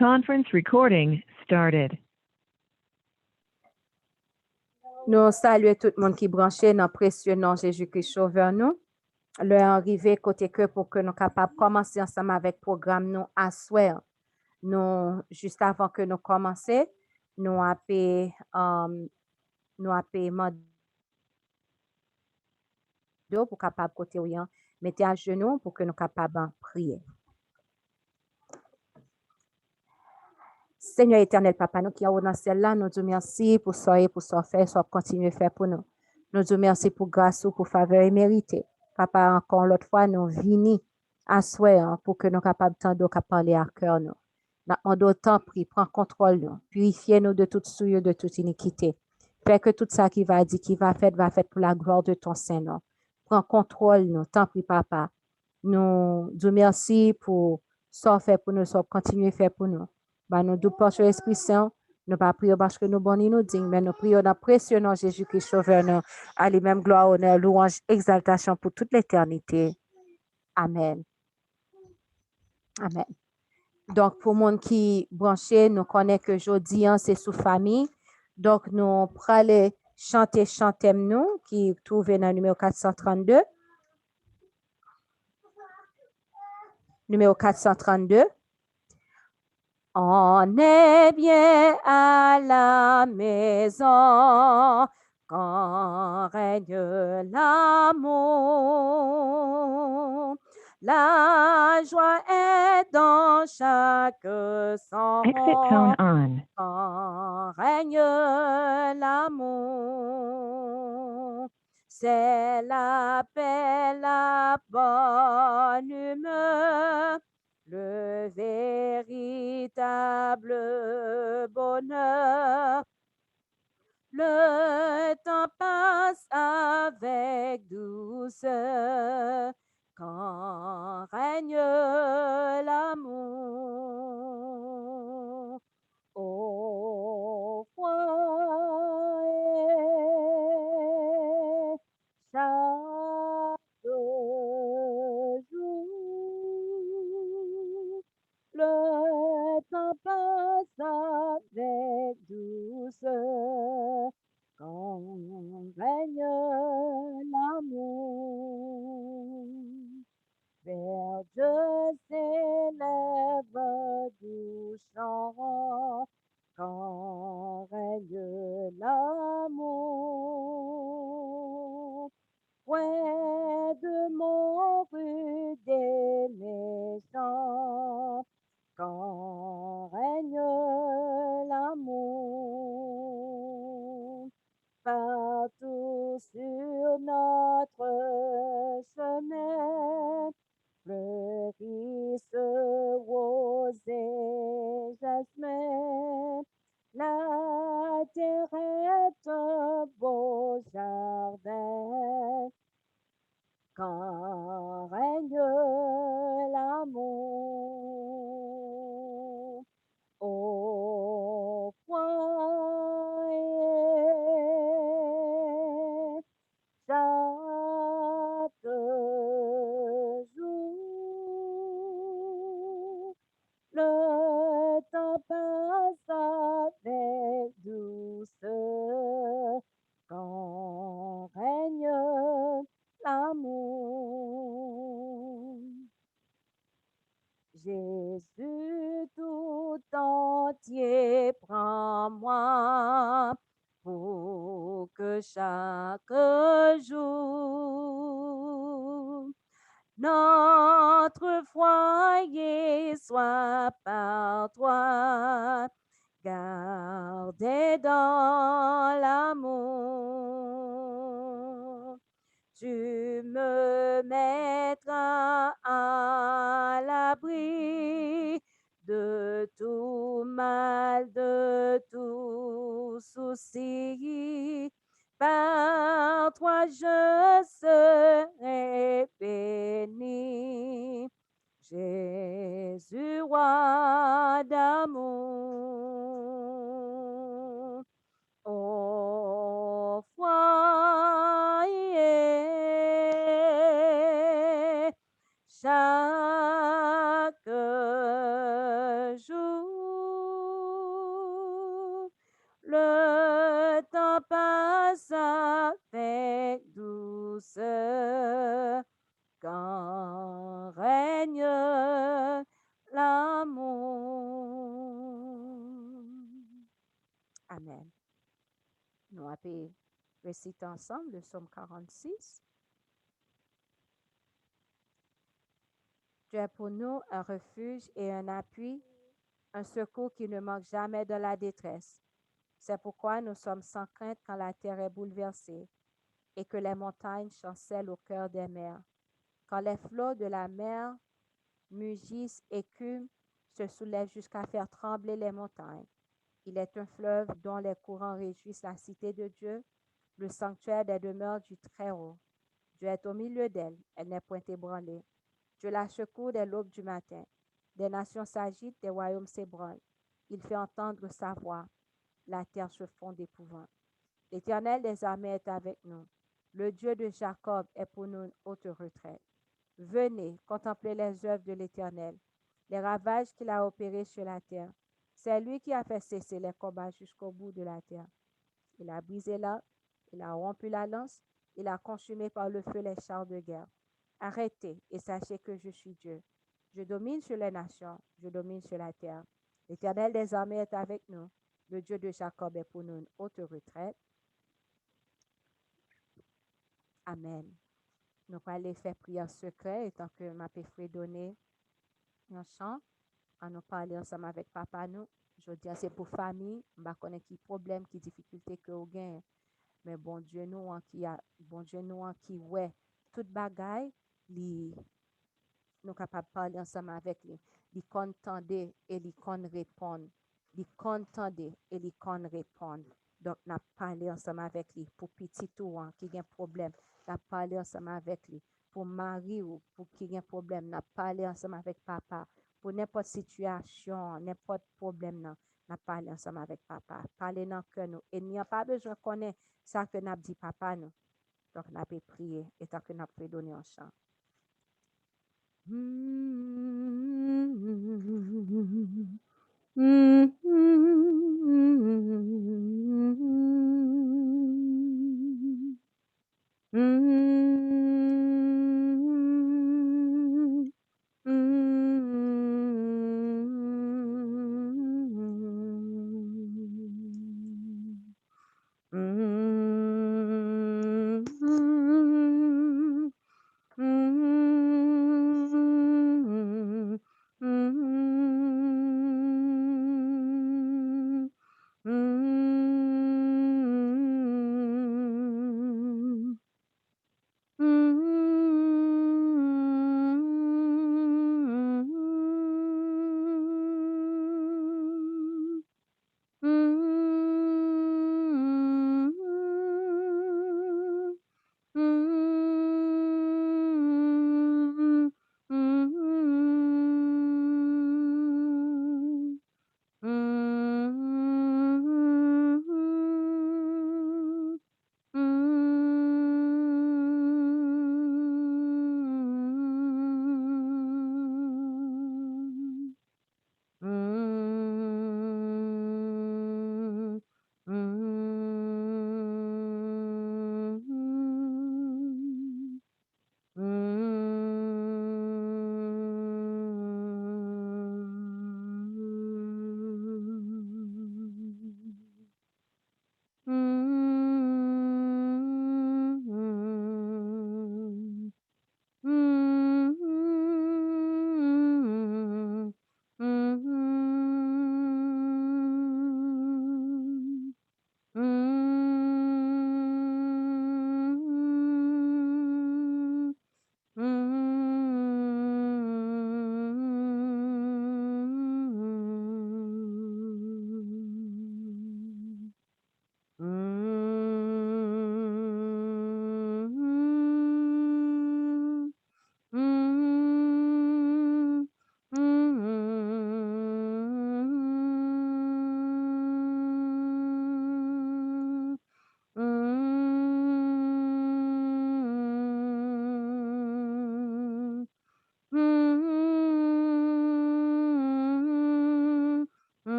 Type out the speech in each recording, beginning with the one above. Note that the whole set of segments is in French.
Conference recording started. Nous saluons tout le monde qui est branché dans le précieux nom Jésus-Christ Sauveur nous. L'heure arrivée côté que pour que nous soyons capables de commencer ensemble avec le programme nous à soir. Nous, juste avant que nous commencions, nous avons pour capable côté rien, mettez à genoux pour que nous capables de prier. Seigneur éternel, Papa, nous qui sommes dans celle-là, nous disons merci pour ça et pour ça faire, ça continuer à faire pour nous. Nous disons merci pour grâce ou pour faveur et mérité. Papa, encore l'autre fois, nous venons à souhait pour que nous soyons capables de parler à cœur. Nous avons d'autant pris, prends contrôle, nous. Purifiez-nous de toute souillure, de toute iniquité. Fais que tout ça qui va dire, qui va faire pour la gloire de ton Saint-Nom. Prends contrôle, nous. T'en prie, Papa. Nous disons merci pour ça fait pour nous, ça continuer à faire pour nous. Bah, nous nous portons l'Esprit Saint, nous pas prions parce que nous bons et nous dignes, mais nous prions dans le précieux nom de Jésus-Christ Sauveur, nous, à lui-même gloire, honneur, louange, exaltation pour toute l'éternité. Amen. Amen. Donc, pour monde qui branché, nous connaissons que jeudi, c'est sous famille. Donc, nous prenons aller chanter nous, qui trouve dans le numéro 432. Numéro 432. On est bien à la maison quand règne l'amour. La joie est dans chaque sang. Exit tone on. Quand règne l'amour. C'est la paix, la bonne humeur. Le véritable bonheur. Le temps passe avec douceur quand règne l'amour. Au foyer, chaque jour. Le temps passe avec douceur quand règne l'amour. Vers Dieu s'élève du chant quand règne l'amour. Près de mon rue des méchants quand règne l'amour. Partout sur notre chemin, fleurissent roses et jasmin. La terre est un beau jardin quand règne l'amour. Au foyer, chaque jour, le temps passe avec douceur quand règne l'amour. Jésus tout entier, prends-moi pour que chaque jour notre foyer soit par toi, gardé dans l'amour. Tu me mettras à l'abri de tout mal, de tout souci. Par toi je serai béni. Jésus, roi d'amour. Au foyer, chaque jour, grand règne l'amour. Amen. Nous allons réciter ensemble le psaume 46. Tu es pour nous un refuge et un appui, un secours qui ne manque jamais de la détresse. C'est pourquoi nous sommes sans crainte quand la terre est bouleversée et que les montagnes chancellent au cœur des mers. Quand les flots de la mer mugissent, écument, se soulèvent jusqu'à faire trembler les montagnes. Il est un fleuve dont les courants réjouissent la cité de Dieu, le sanctuaire des demeures du Très-Haut. Dieu est au milieu d'elle, elle n'est point ébranlée. Dieu la secoue dès l'aube du matin. Des nations s'agitent, des royaumes s'ébranlent. Il fait entendre sa voix. La terre se fond d'épouvante. L'Éternel des armées est avec nous. Le Dieu de Jacob est pour nous une haute retraite. Venez, contemplez les œuvres de l'Éternel, les ravages qu'il a opérés sur la terre. C'est lui qui a fait cesser les combats jusqu'au bout de la terre. Il a brisé l'arc, il a rompu la lance, il a consumé par le feu les chars de guerre. Arrêtez et sachez que je suis Dieu. Je domine sur les nations, je domine sur la terre. L'Éternel des armées est avec nous. Le Dieu de Jacob est pour nous une haute retraite. Amen. Nous allons faire prière secret, étant que ma fait donner un chant, à nous parler ensemble avec papa nous. Je dis c'est pour famille, je ne connais qui problème, qui difficulté que vous gagnez. Mais bon Dieu nous qui ouais toute bagaille, nous capables de parler ensemble avec lui. Il contendait et il con répondre. Il contendait et il con répondre. Donc, nous parlé ensemble avec lui pour petit ou qui a un problème. Nous parlé ensemble avec lui pour mari ou pour qui a un problème. Nous parlé ensemble avec papa pour n'importe situation, n'importe problème. Nous parlé ensemble avec papa. Parler dans le cœur nous. Et il n'y a pas besoin de connaître ça que nous dit papa nous. Donc, nous avons prié et tant que nous avons donné un chant.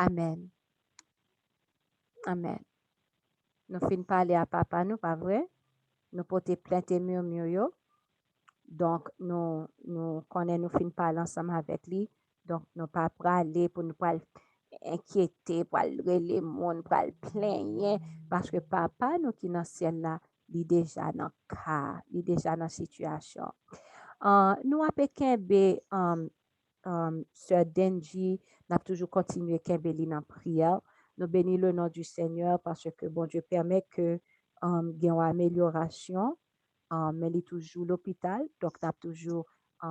Amen. Amen. Nous fin parler à papa, nous, pas vrai? Nous porter plainte et murmure yo. Donc, nous connaissons, nous fin parler ensemble avec lui. Donc, nous pas aller pour nous pas inquiéter, pour aller les monde, pour aller plaindre. Parce que papa, nous qui dans le ciel là, il est déjà dans le cas, il est déjà dans la situation. Nous avons Kembe, Sœur Denji, n'a toujours continué Kembe li dans la prière. Nous bénissons le nom du Seigneur parce que bon Dieu permet que il y ait une amélioration. Mais il est toujours à l'hôpital, donc nous avons toujours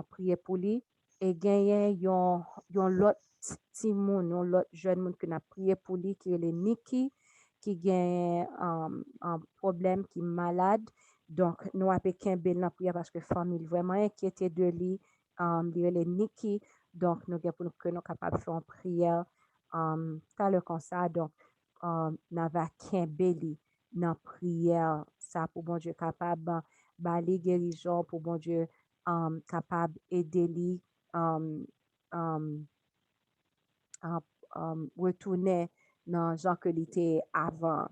prié pour lui. Et il y a l'autre petit monde, l'autre jeune monde que nous avons prié pour lui, qui est le Niki, qui a un problème, qui est malade. Donc, nous avons Kembe dans la prière parce que la famille est vraiment inquiétée de lui. Il est le Niki. Donc, nous sommes capables de faire une prière tout à l'heure comme ça. Donc, nous avons Kembe dans la prière, ça pour bon Dieu capable les guérison pour bon Dieu capable aider lui um, um, retourner dans Jean que il était avant.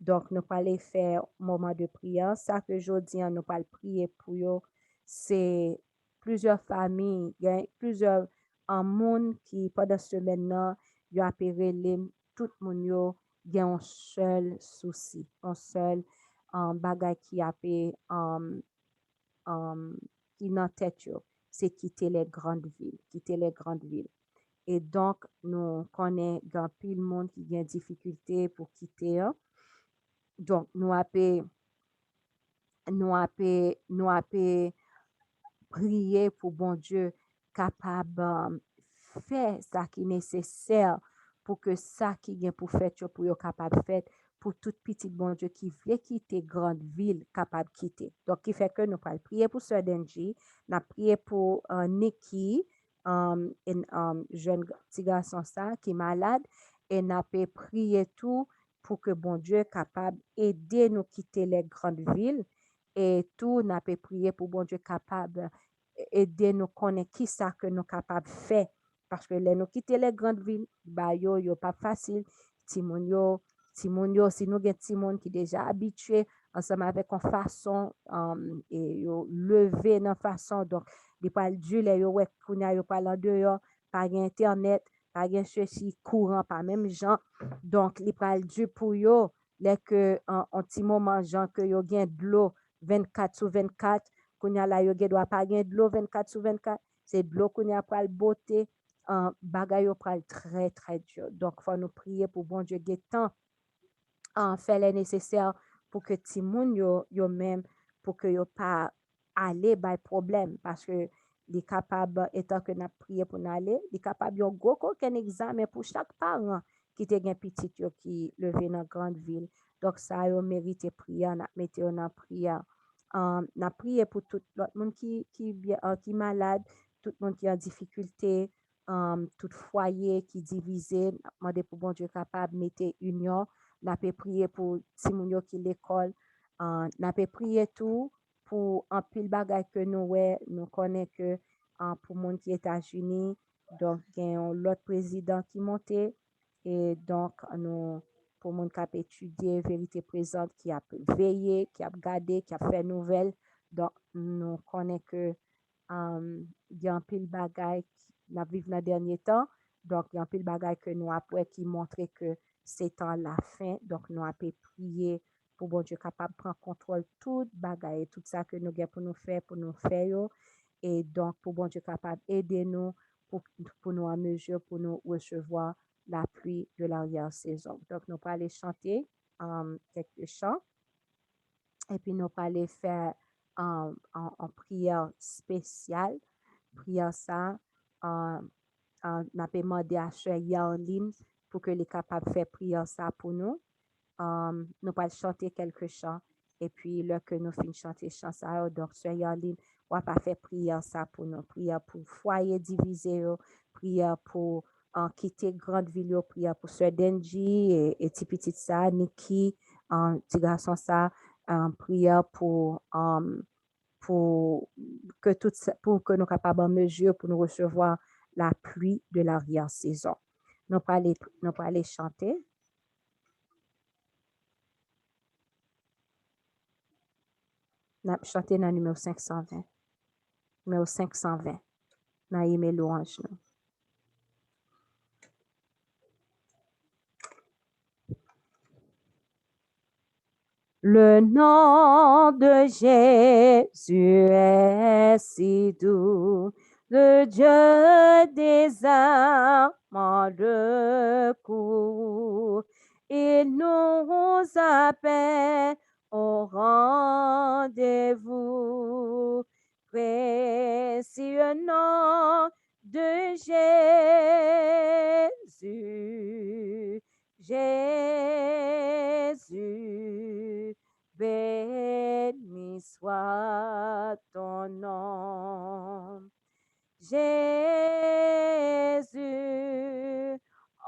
Donc, nous allons faire un moment de prière. Ça que je dis, nous allons prier pour eux. C'est plusieurs familles, plusieurs monde qui, pendant ce semaine-là, ils ont appelé tout le monde, il y a un seul souci, un seul bagage qui a fait qui dans tête yo, c'est quitter les grandes villes, quitter les grandes villes. Et donc, nous connaissons grand pile monde qui a difficulté pour quitter. Donc, nous appelons prier pour bon Dieu capable faire ça qui est nécessaire pour que ça qui est pour faire pour yo capable faire pour toute petite bon Dieu qui veut quitter grande ville capable quitter. Donc qui fait que nous allons prier pour Sœur Denji, nous prier pour Nikki, un jeune petit garçon ça qui est malade et nous prier tout pour que bon Dieu capable aider nous quitter les grandes villes et tout n'a pas prié pour bon Dieu capable aider nous connaître qui ça que nous capable faire parce que les nous quitter les grandes villes bah yo pas facile Timon yo si nous gen Timon qui déjà habitué ensemble avec une façon et yo lever dans façon donc il pas du les yo ouais kounya yo pas là dehors pas internet pas gen ceci courant pas même gens donc il pas du pour yo les que en petit moment gens que yo gen de l'eau 24 sur 24, kounya la yo gen doit pas gen de l'eau 24 sur 24, c'est de l'eau kounya pral beauté, bagay yo pral très très dur. Donc faut nous prier pour bon Dieu gen temps faire les nécessaires pour que ti moun yo même pour que yo pas aller by problème parce que li capable étant que n'a prié pour aller, li capable yon gros aucun examen pour chaque parent qui te gen petit yo qui levé dans grande ville. Donc ça yo mérite prière, n'a mette yo dans prière. N'a prié pour tout l'autre monde qui malade, tout le monde qui a difficulté, tout foyer qui divisé, n'a demandé pour bon Dieu capable mettre union. N'a pas prié pour Timounio qui l'école. N'a pas prié tout pour un pile bagay que nous connaissons que pour monde qui est États-Unis, donc il y a l'autre président qui montait et donc nous pour monde qui a étudié vérité présente, qui a veillé, qui a gardé, qui a fait nouvelle. Donc nous connaissons que il y a un pile bagay qui n'a vécu dans le dernier temps. Donc il y a un pile bagay que nous après qui montrait que c'est en la fin. Donc, nous avons prié pour bon Dieu capable de prendre contrôle tout bagaille, tout ça que nous avons pour nous faire. Et donc, pour bon Dieu capable d'aider nous pour nous en mesure, pour nous recevoir la pluie de l'arrière-saison. Donc, nous allons aller chanter quelques chants et puis nous allons aller faire en prière spéciale. Prière ça, nous avons demandé à Sœur Yarline pour que les capables de faire prière ça pour nous. Nous allons chanter quelques chants et puis là que nous finissons chanter chant ça, donc Sœur Yarline, on va pas faire prière ça pour nous, prière pour foyer divisé, prière pour quitter grande ville, prière pour Sœur Denji et petit petit ça, Nikki, petit garçon ça, prière pour que pour que nous capables en mesure pour nous recevoir la pluie de l'arrière-saison. Nous pas aller chanter. Nous chanter dans le numéro 520. Numéro 520. Dans les louanges. Le nom de Jésus est si doux, le Dieu des âmes de cour. Il nous appelle au rendez-vous. Précieux nom de Jésus. Jésus, béni soit ton nom. Jésus,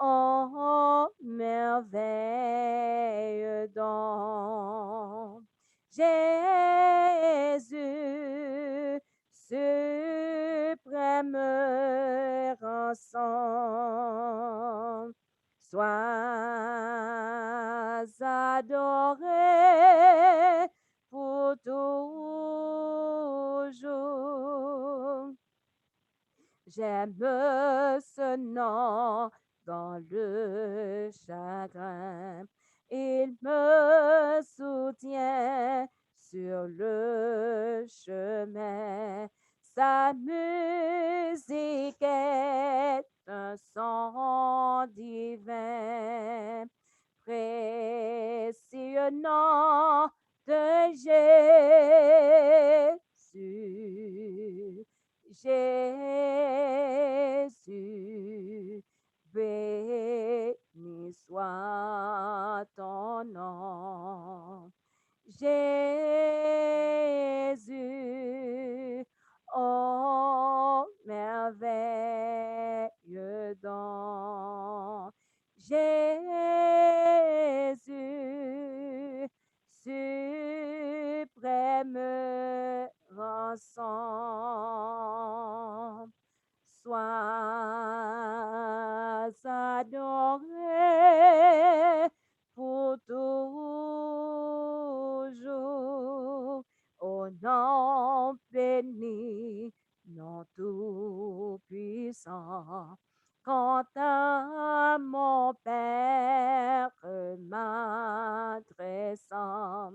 oh merveille don. Jésus, suprême rançon. Sois adoré pour toujours. J'aime ce nom dans le chagrin. Il me soutient sur le chemin. Sa musique est un son divin. Précieux nom de Jésus. Jésus, béni soit ton nom. Jésus, oh merveille don. Jésus, suprême rançon. Sois adoré pour toujours. Au nom béni, nom tout puissant. Quant à mon Père m'adressant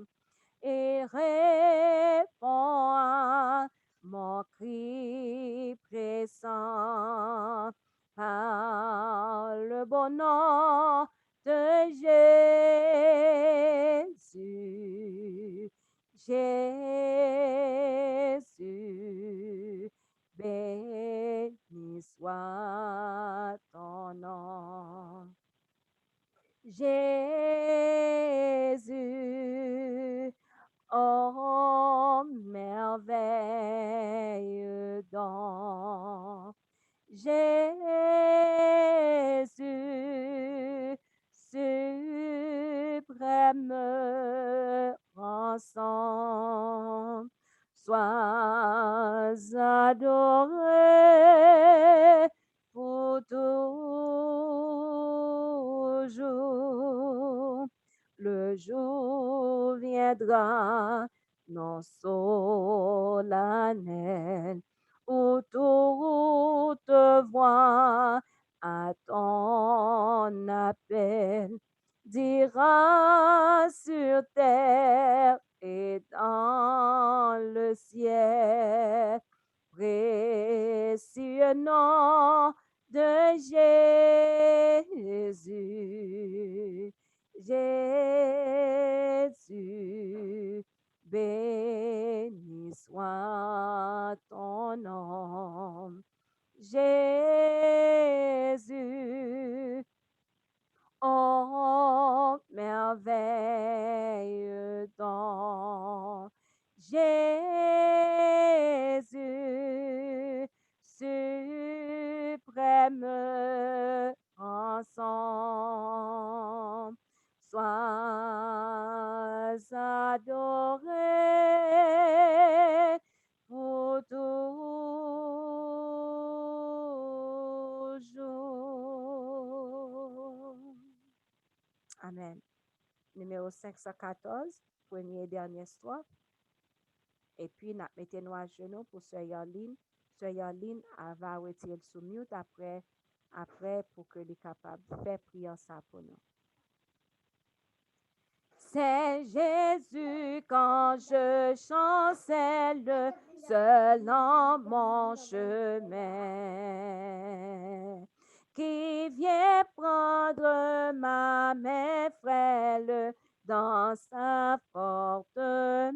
et répond à mon cri pressant par le bon nom de Jésus. Jésus, béni soit ton nom. Jésus, oh merveille don. Jésus, suprême rançon. Sois adoré pour toujours. Le jour viendra, non solennel, où toute voix à ton appel dira sur terre et dans le ciel, précieux nom de Jésus. Jésus, béni soit ton nom. Jésus, oh merveille don. Jésus, suprême rançon. Sois adoré pour toujours. numéro 514, premier et dernier strophe. Et puis, nous mettons à genoux pour Sœur Yarline. Sœur Yarline va retirer sous mute après pour que les capables de faire prier ça pour nous. C'est Jésus quand je chancelle seul dans mon chemin, qui vient prendre ma main frêle dans sa forte main,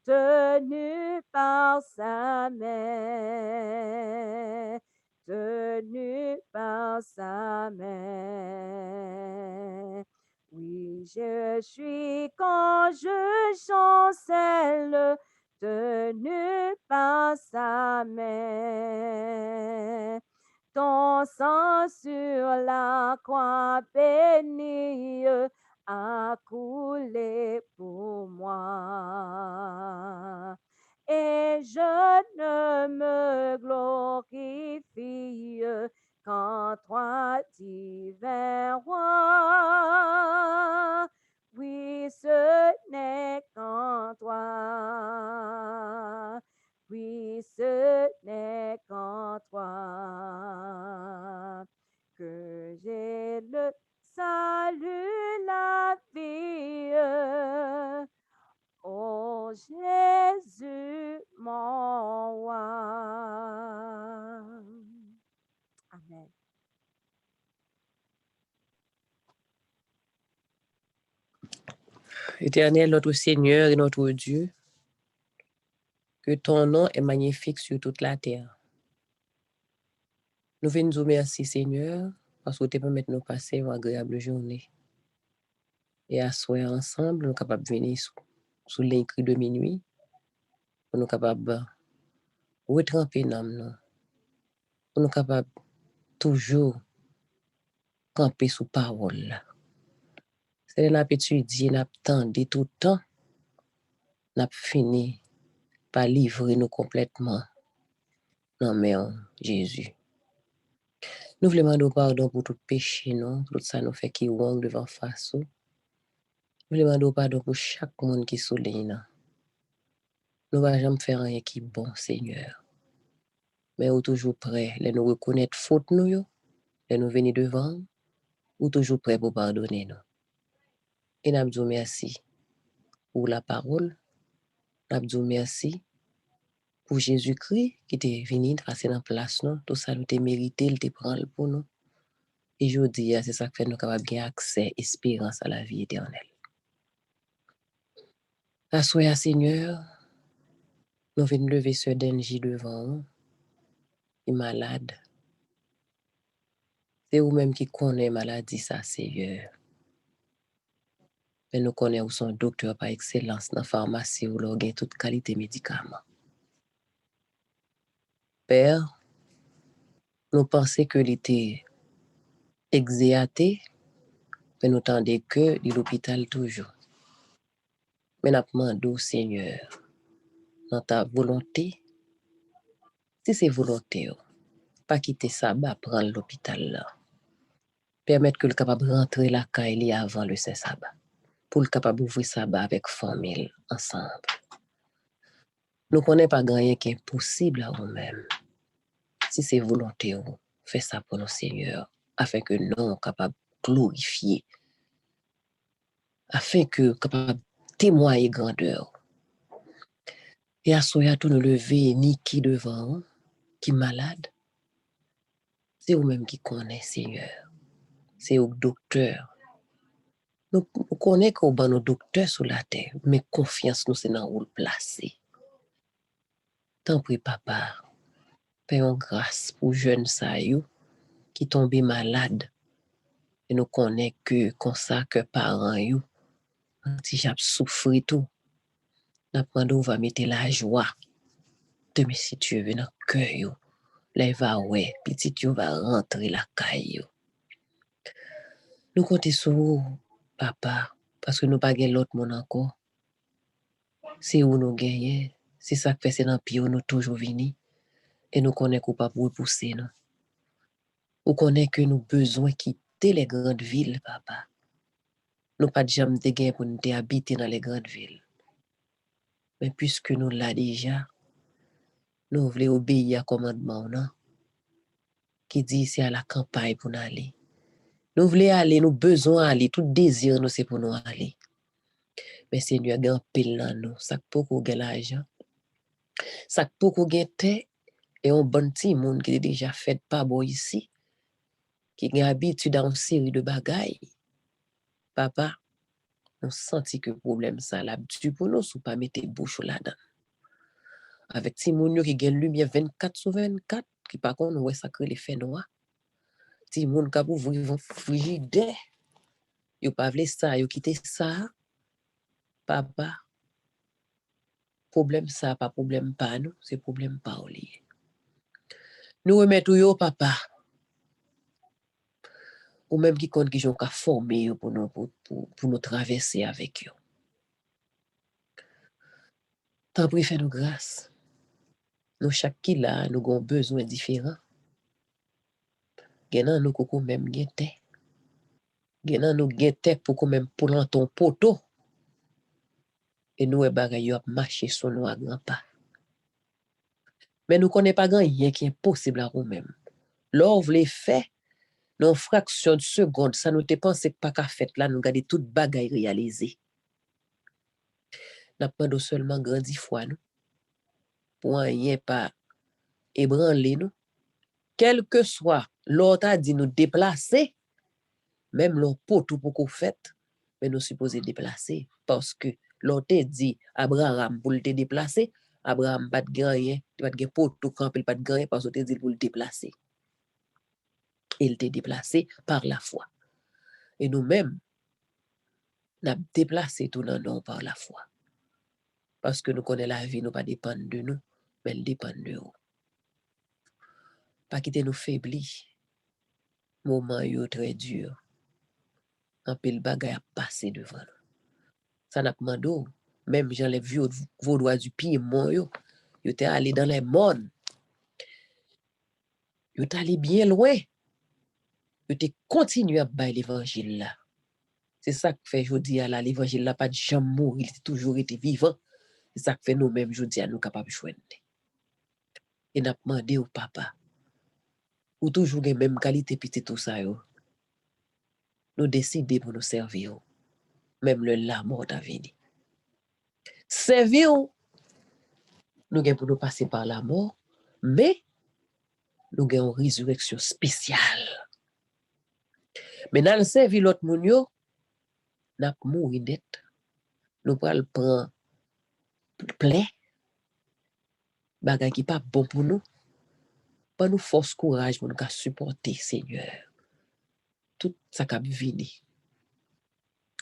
tenu par sa main, tenu par sa main. Oui, je suis quand je chancelle, tenu par sa main. Ton sang sur la croix bénie a coulé pour moi. Et je ne me glorifie qu'en toi, divin roi. Oui, ce n'est qu'en toi. Oui, ce n'est qu'en toi que j'ai le salut, la vie. Oh Jésus, mon roi. Amen. Éternel, notre Seigneur et notre Dieu, que ton nom est magnifique sur toute la terre. Nous venons nous remercier, Seigneur, parce que tu permets de nous passer une agréable journée. Et à soir ensemble, nous sommes capables de venir sous l'écrit de minuit, pour nous capables de retremper dans nous, pour nous capables toujours camper sous parole. C'est la étudier, n'a tendé tout le temps, n'a fini par livrer nous complètement dans le Jésus. Nous voulons demander pardon pour tout péché, non? Tout ça nous fait qui wrong devant face. Nous voulons demander pardon pour chaque monde qui souligne. Nous ne allons jamais faire rien qui est bon, Seigneur. Mais nous toujours prêts, de nous reconnaître faute nous, de nous venir devant, ou toujours prêts pour pardonner nous. Et nous disons merci pour la parole. Nous disons merci pour Jésus-Christ qui est venu passer dans la place, non? Tout ça nous a mérité, il te prend pour nous. Et je dis, c'est ça qui fait nous capables de accès, espérance à la vie éternelle. Assoya, Seigneur, nous venons lever ce Denji devant, qui est malade. C'est vous-même qui connaissez maladie, ça, Seigneur. Mais nous connaissons son docteur par excellence dans la pharmacie où l'on a toute qualité de médicaments. Père, nous pensons que l'été exéaté, mais nous tendons que l'hôpital toujours. Mais nous demandons, Seigneur, dans ta volonté, si c'est volonté, pas quitter ça, prendre l'hôpital là. Permettre que le capable rentrer la caille avant le Saint-Sabbat. Pour le capable ouvrir sabbat avec famille ensemble. Nous ne connaissons pas rien qui est impossible à nous-mêmes. Si c'est volonté, fais ça pour nos seigneurs, afin que nous soyons capables de glorifier, afin que nous soyons capables de témoigner grandeur. Et à ce tout nous lever, ni qui devant, qui malade, c'est vous-même qui connaissez, Seigneur. C'est au docteur. Nous connaissons qu'on a nos docteurs sur la terre, mais confiance nous c'est dans où le placer. Tant pis, papa, payons grâce pour jeunes saillots qui tombent malades. Et nous connaissons que comme ça que parents you, si j'ai souffert tout, nous va mettre la joie de mes si tu veux dans le cœur. Là, il va ouais, petit tu va rentrer la caille. Nous comptons sur vous, papa, parce que nous pas gagner l'autre monde encore. C'est où nous gagnons, c'est ça que fait c'est dans pied nous toujours venir et nous connaissons qu'on pas pour pousser nous. Nous connaissons que nous besoin qui quitter les grandes villes, papa. Nous pas de jamais te gain pour nous te habiter dans les grandes villes. Mais puisque nous l'avons déjà, nous voulons obéir à commandement, non? Qui dit c'est à la campagne pour nous aller. Nous voulons aller, nous besoin aller, tout désir nous c'est pour nous aller. Mais Seigneur, gagne pile dans nous, ça pour qu'on gagne l'argent. Ça pour qu'on gagne terre et un bon petit monde qui est déjà fait pas bon ici, qui a habitude à une série de bagailles. Papa, on senti que problème ça l'a dû pour nous sous pas mettre bouche là-dedans. Avec ti moun yo qui gagne lumière 24/24 qui par contre ouais sacré les fait noir. Ti moun ka pou vivre frigidaire. Yo pas vle ça, yo quitter ça. Papa, problème ça pas problème pas nous, c'est problème pas ou lié. Nous remettons yo papa. Ou même qui compte qui j'ont ka former yo pour nous traverser avec yo. Tant pis fais nous grâce. Nous chaque qui là, nous avons besoin différent. Genan nous koko même gete. Genan nous gete pour quand même pour ton poteau. Et nous e bagay yo ap marcher sur nous à grand pas. Mais nous connaissons pas grand rien qui est impossible à nous même. L'or vle fait dans fraction de seconde, ça nous te pensé pas qu'à fait là nous garder toute bagay réalisée. N'a pas seulement grandi foi nous. Pour rien pas ébranler nous. Quel que soit l'autre a dit nous déplacer, même l'on pot tout pour qu'on fait, mais nous supposons déplacer parce que l'autre dit Abraham pour le déplacer, Abraham pas de rien, pas de pot tout camper pas de rien parce que dit pour le déplacer. Il t'est déplacé par la foi. Et nous-mêmes, nous avons déplacé tout dans nous par la foi. Parce que nous connaissons la vie, nous pas dépendre de nous, mais elle dépend de nous. Pas quitter nous faiblir. Moment yo très dur. En pile bagay a passé devant nous. Ça n'a pas demandé, même j'enlève vieux vos doigts du pied, moi yo t'es allé dans les mondes. Yo t'es allé bien loin. Yo t'es continué à bailler l'évangile là. C'est ça que fait jodi à l'évangile là pas de jamais mourir, il a toujours été vivant. C'est ça que fait nous-mêmes jodi à nous capables de joindre. Et n'a demandé au papa ou toujours les mêmes qualité petit tout ça yo. Nous décider pour nous servir. Même le la mort a venu. Servir nous gain pour nous passer par la mort, mais nous gain une résurrection spéciale. Mais dans le servir l'autre moun yo, n'a mourir net. Nous pral prendre plein bagay qui pas bon pour nous. Pas nous force courage pour nous supporter Seigneur. Tout ça qui vient.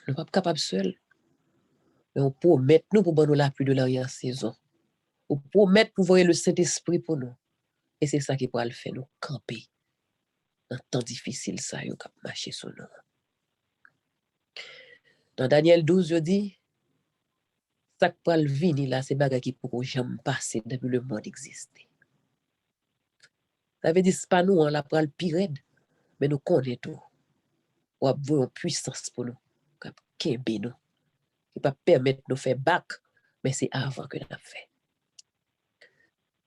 Nous pas capable seul. Mais on promet nous pour nous la pluie de l'arrière-saison. On promet pour voir le Saint-Esprit pour nous. Et c'est ça qui pourra le faire nous camper. Dans temps difficile ça yo k'ap marcher sur nous. Dans Daniel 12 je dis ça qui pourra le venir là c'est bagay qui pourront jamais passer depuis le monde exister. Ça veut dire c'est pas nous on la pral pire mais nous connaissons tout. On a une puissance pour nous qui nous qui pas permettre nous faire back mais c'est avant que nous fait.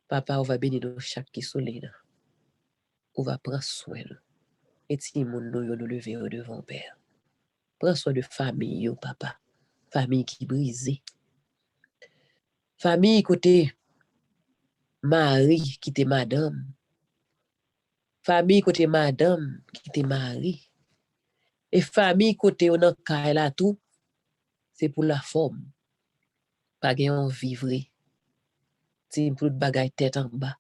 Papa on va bénir nous chaque qui soleil là. On va prendre soin nous. Et si moun nous lever devant Père. Prends soin de famille yo papa. Famille qui brisée. Famille côté mari qui était madame. Famille côté madame qui était mari. Et famille côté on a kay la tout c'est pour la forme. Pas gen vivre. C'est pour bagay tête en bas.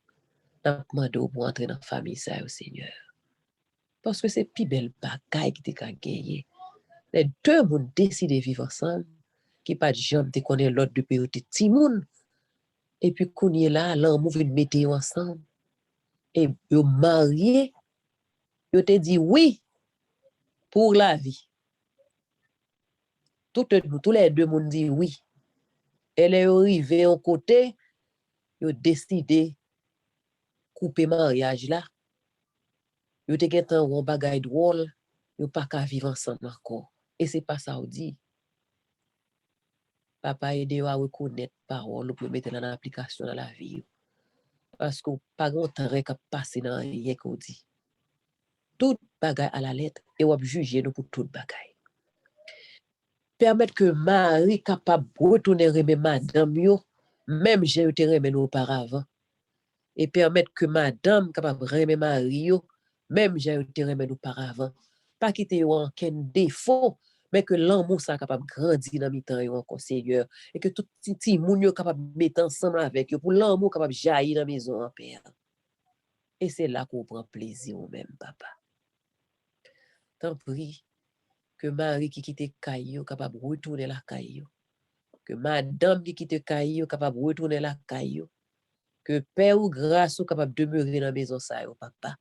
N'a demandé pour entrer dans famille ça au Seigneur. Parce que c'est plus belle bagaille qui te ka gagner. Les deux moun décident de vivre ensemble qui pas de jambe te connaît l'autre depuis te ti moun et puis qu'on y est là l'amour vient mettre ensemble et yo marié yo te dit oui pour la vie tous les deux moun dit oui elle est arrivée en côté yo décidé couper mariage là yo te gen tan un bagay drôle Yo pas qu'à vivre ensemble encore. Et c'est pas ça on dit. Papa aide yo à reconnaître parole pour mettre en application dans la vie. Parce que pas grand temps qui passer dans rien qu'on dit. Tout bagay à la lettre et on juger nous pour tout bagay. Permettre que Marie capable retourner remettre madame yo, même j'ai été remettre auparavant. Et permettre que madame capable remettre Marie yo, même j'ai été remettre auparavant. Pas quitter yo en aucun défaut, mais que l'amour ça capable grandir dans mi-temps yo encore Seigneur et que tout petit moun yo capable mettre ensemble avec yo pour l'amour capable jaillir dans maison en père. Et c'est là qu'on prend plaisir au même papa. Tant prie que Marie qui quitte Caillou capable retourner la Caillou. Que madame qui quitte Caillou capable retourner la Caillou. Que père ou grâce ou capable demeurer dans la maison ça yo papa.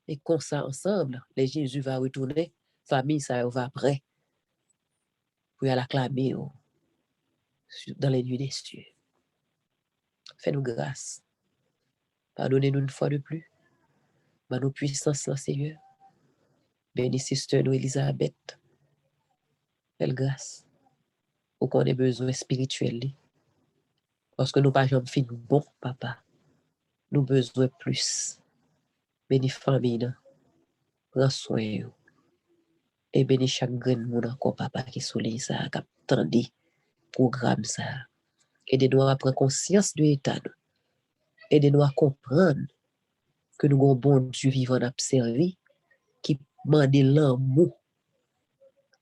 Et comme ça ensemble, les Jésus va retourner, famille ça va après. Pour y aller acclamer dans les nuits des cieux. Fais-nous grâce. Pardonnez-nous une fois de plus. Par nos puissances là, Seigneur. Bénis sister nous Elisabeth. Fais grâce. Pour qu'on ait besoin spirituel. Parce que nous pas jamais fin bon, papa. Nous besoin plus. Bénis famille. Prends soin. Et bénis chaque grain de monde encore, papa, qui soulève ça, qui attendit programme ça. Aidez-nous à prendre conscience de l'état. Aidez-nous à comprendre que nous avons un bon Dieu vivant à observer, qui demande l'amour.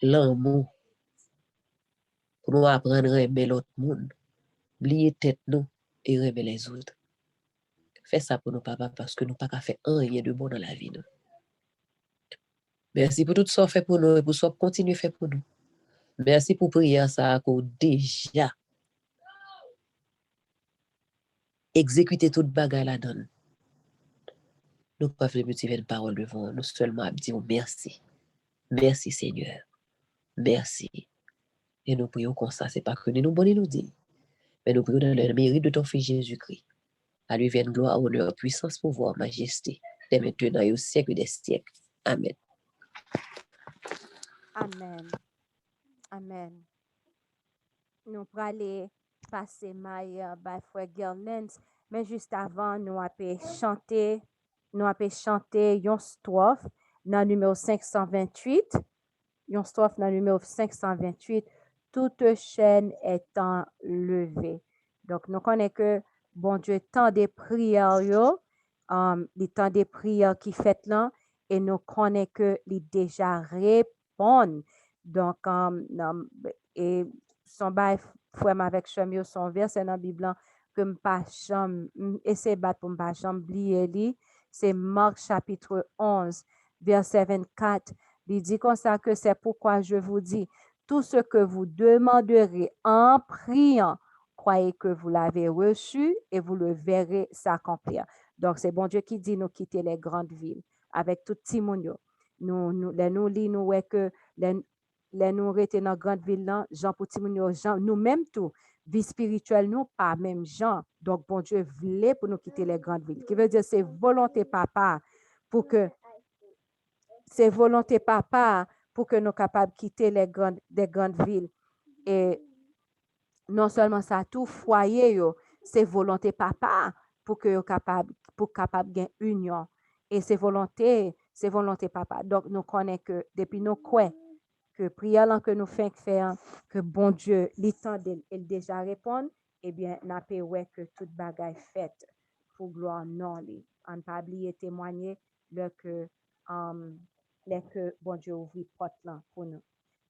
L'amour. Pour nous apprendre à aimer l'autre monde. Oublier tête nous et aimer les autres. Fais ça pour nous, papa, parce que nous n'avons pas fait rien de bon dans la vie. Nous. Merci pour tout ce que fait pour nous et pour ce que continue à faire pour nous. Merci pour prier ça qu'on déjà exécuté toute bagarre là-dedans. Nous pas fait motiver une parole devant nous seulement à dire merci. Merci Seigneur. Merci. Et nous prions comme ça, c'est pas que nous bonnes nous dire, mais nous prions dans le mérite de ton Fils Jésus-Christ. À lui vienne gloire, honneur, puissance, pouvoir, majesté, dès maintenant et au siècle des siècles. Amen. Amen. Amen. Nous pour aller passer Maya by Frère Girlnens, mais juste avant, nous avons chanté une strophe dans le numéro 528. Une strophe dans le numéro 528. Toute chaîne est enlevée. Donc, nous connaissons que bon Dieu, tant des prières, les temps des prières qui fait là, et nous connaissons que les déjà répondent. Donc, et son bail frère avec chemio son verset dans la Bible que m'pas jamais essayer battre pour m'pas jamais oublier c'est Marc chapitre 11 verset 24. Il dit comme ça que c'est pourquoi je vous dis tout ce que vous demanderez en priant, croyez que vous l'avez reçu et vous le verrez s'accomplir. Donc c'est bon Dieu qui dit nous quitter les grandes villes avec tout petit monde. Nous ouais que les nous rester dans grande ville là Jean pour Jean nous-mêmes tout vie spirituelle nous pas même Jean donc bon Dieu voulait pour nous quitter les grandes villes qui veut dire c'est volonté papa pour que nous capables de quitter des grandes villes et non seulement ça tout foyer c'est volonté papa pour que capable gain union et c'est volonté papa donc nous connaissons que depuis nous quoi que prière que nous faisons faire, que bon Dieu, l'état il déjà répond, eh bien, n'a pas ouais que toute bagaille faite pour gloire non li. On ne pas oublier témoigner le que bon Dieu ouvre porte là pour nous.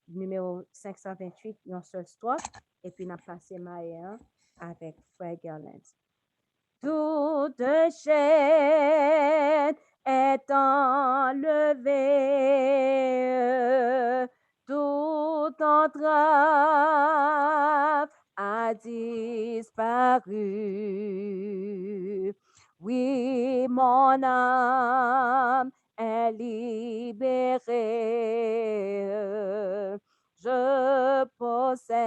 Numéro 528, une seule strophe, et puis n'a passé Maïa avec Frère Gerland. Toute chaîne est enlevée, toute entrave a disparu. Oui, mon âme est libérée. Je possède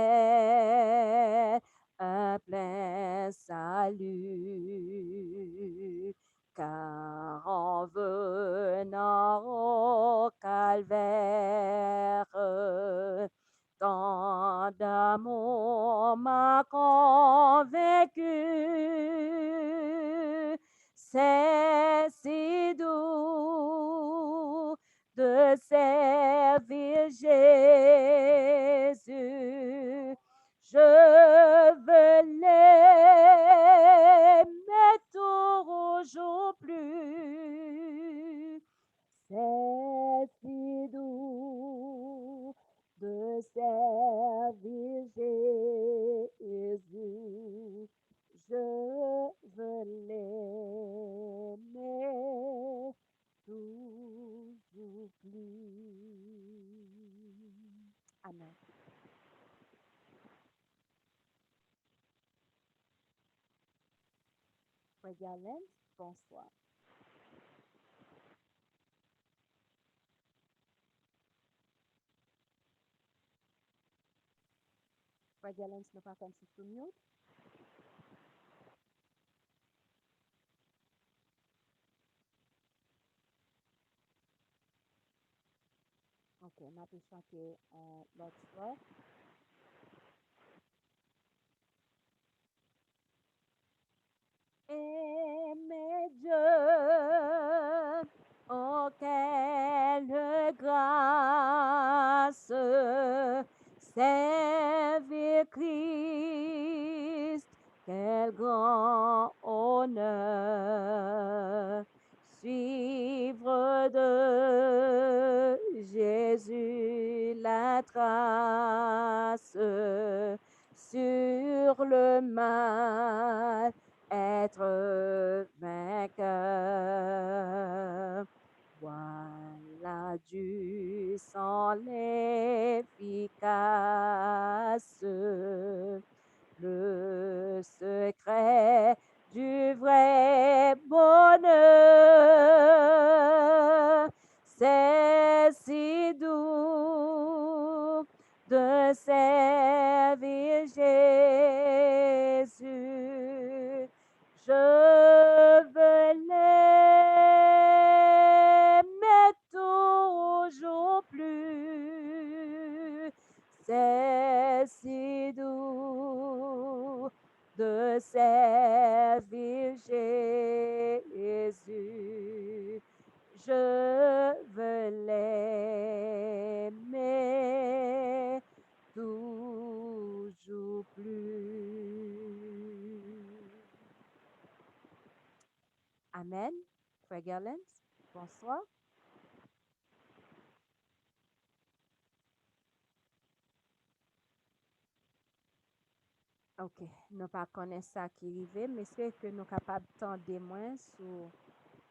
un plein salut, car en venant au calvaire, Frère Galen, bonsoir. Frère Galen, nous pas comme si tout mute. Ok, on peut chanter l'autre fois. Aimez Dieu, oh quelle grâce, servir Christ, quel grand honneur, suivre de Jésus la trace sur le mal. Être vainqueur. Voilà du sang efficace, le secret du vrai bonheur. C'est si doux de servir Jésus. Je veux l'aimer toujours plus. C'est si doux de servir Jésus. Je veux l'aimer toujours plus. Amen. Frère Gerlens, bonsoir. Ok, nous pas connaissons ça qui arrive, mais c'est que nous sommes capables de temps de moins sur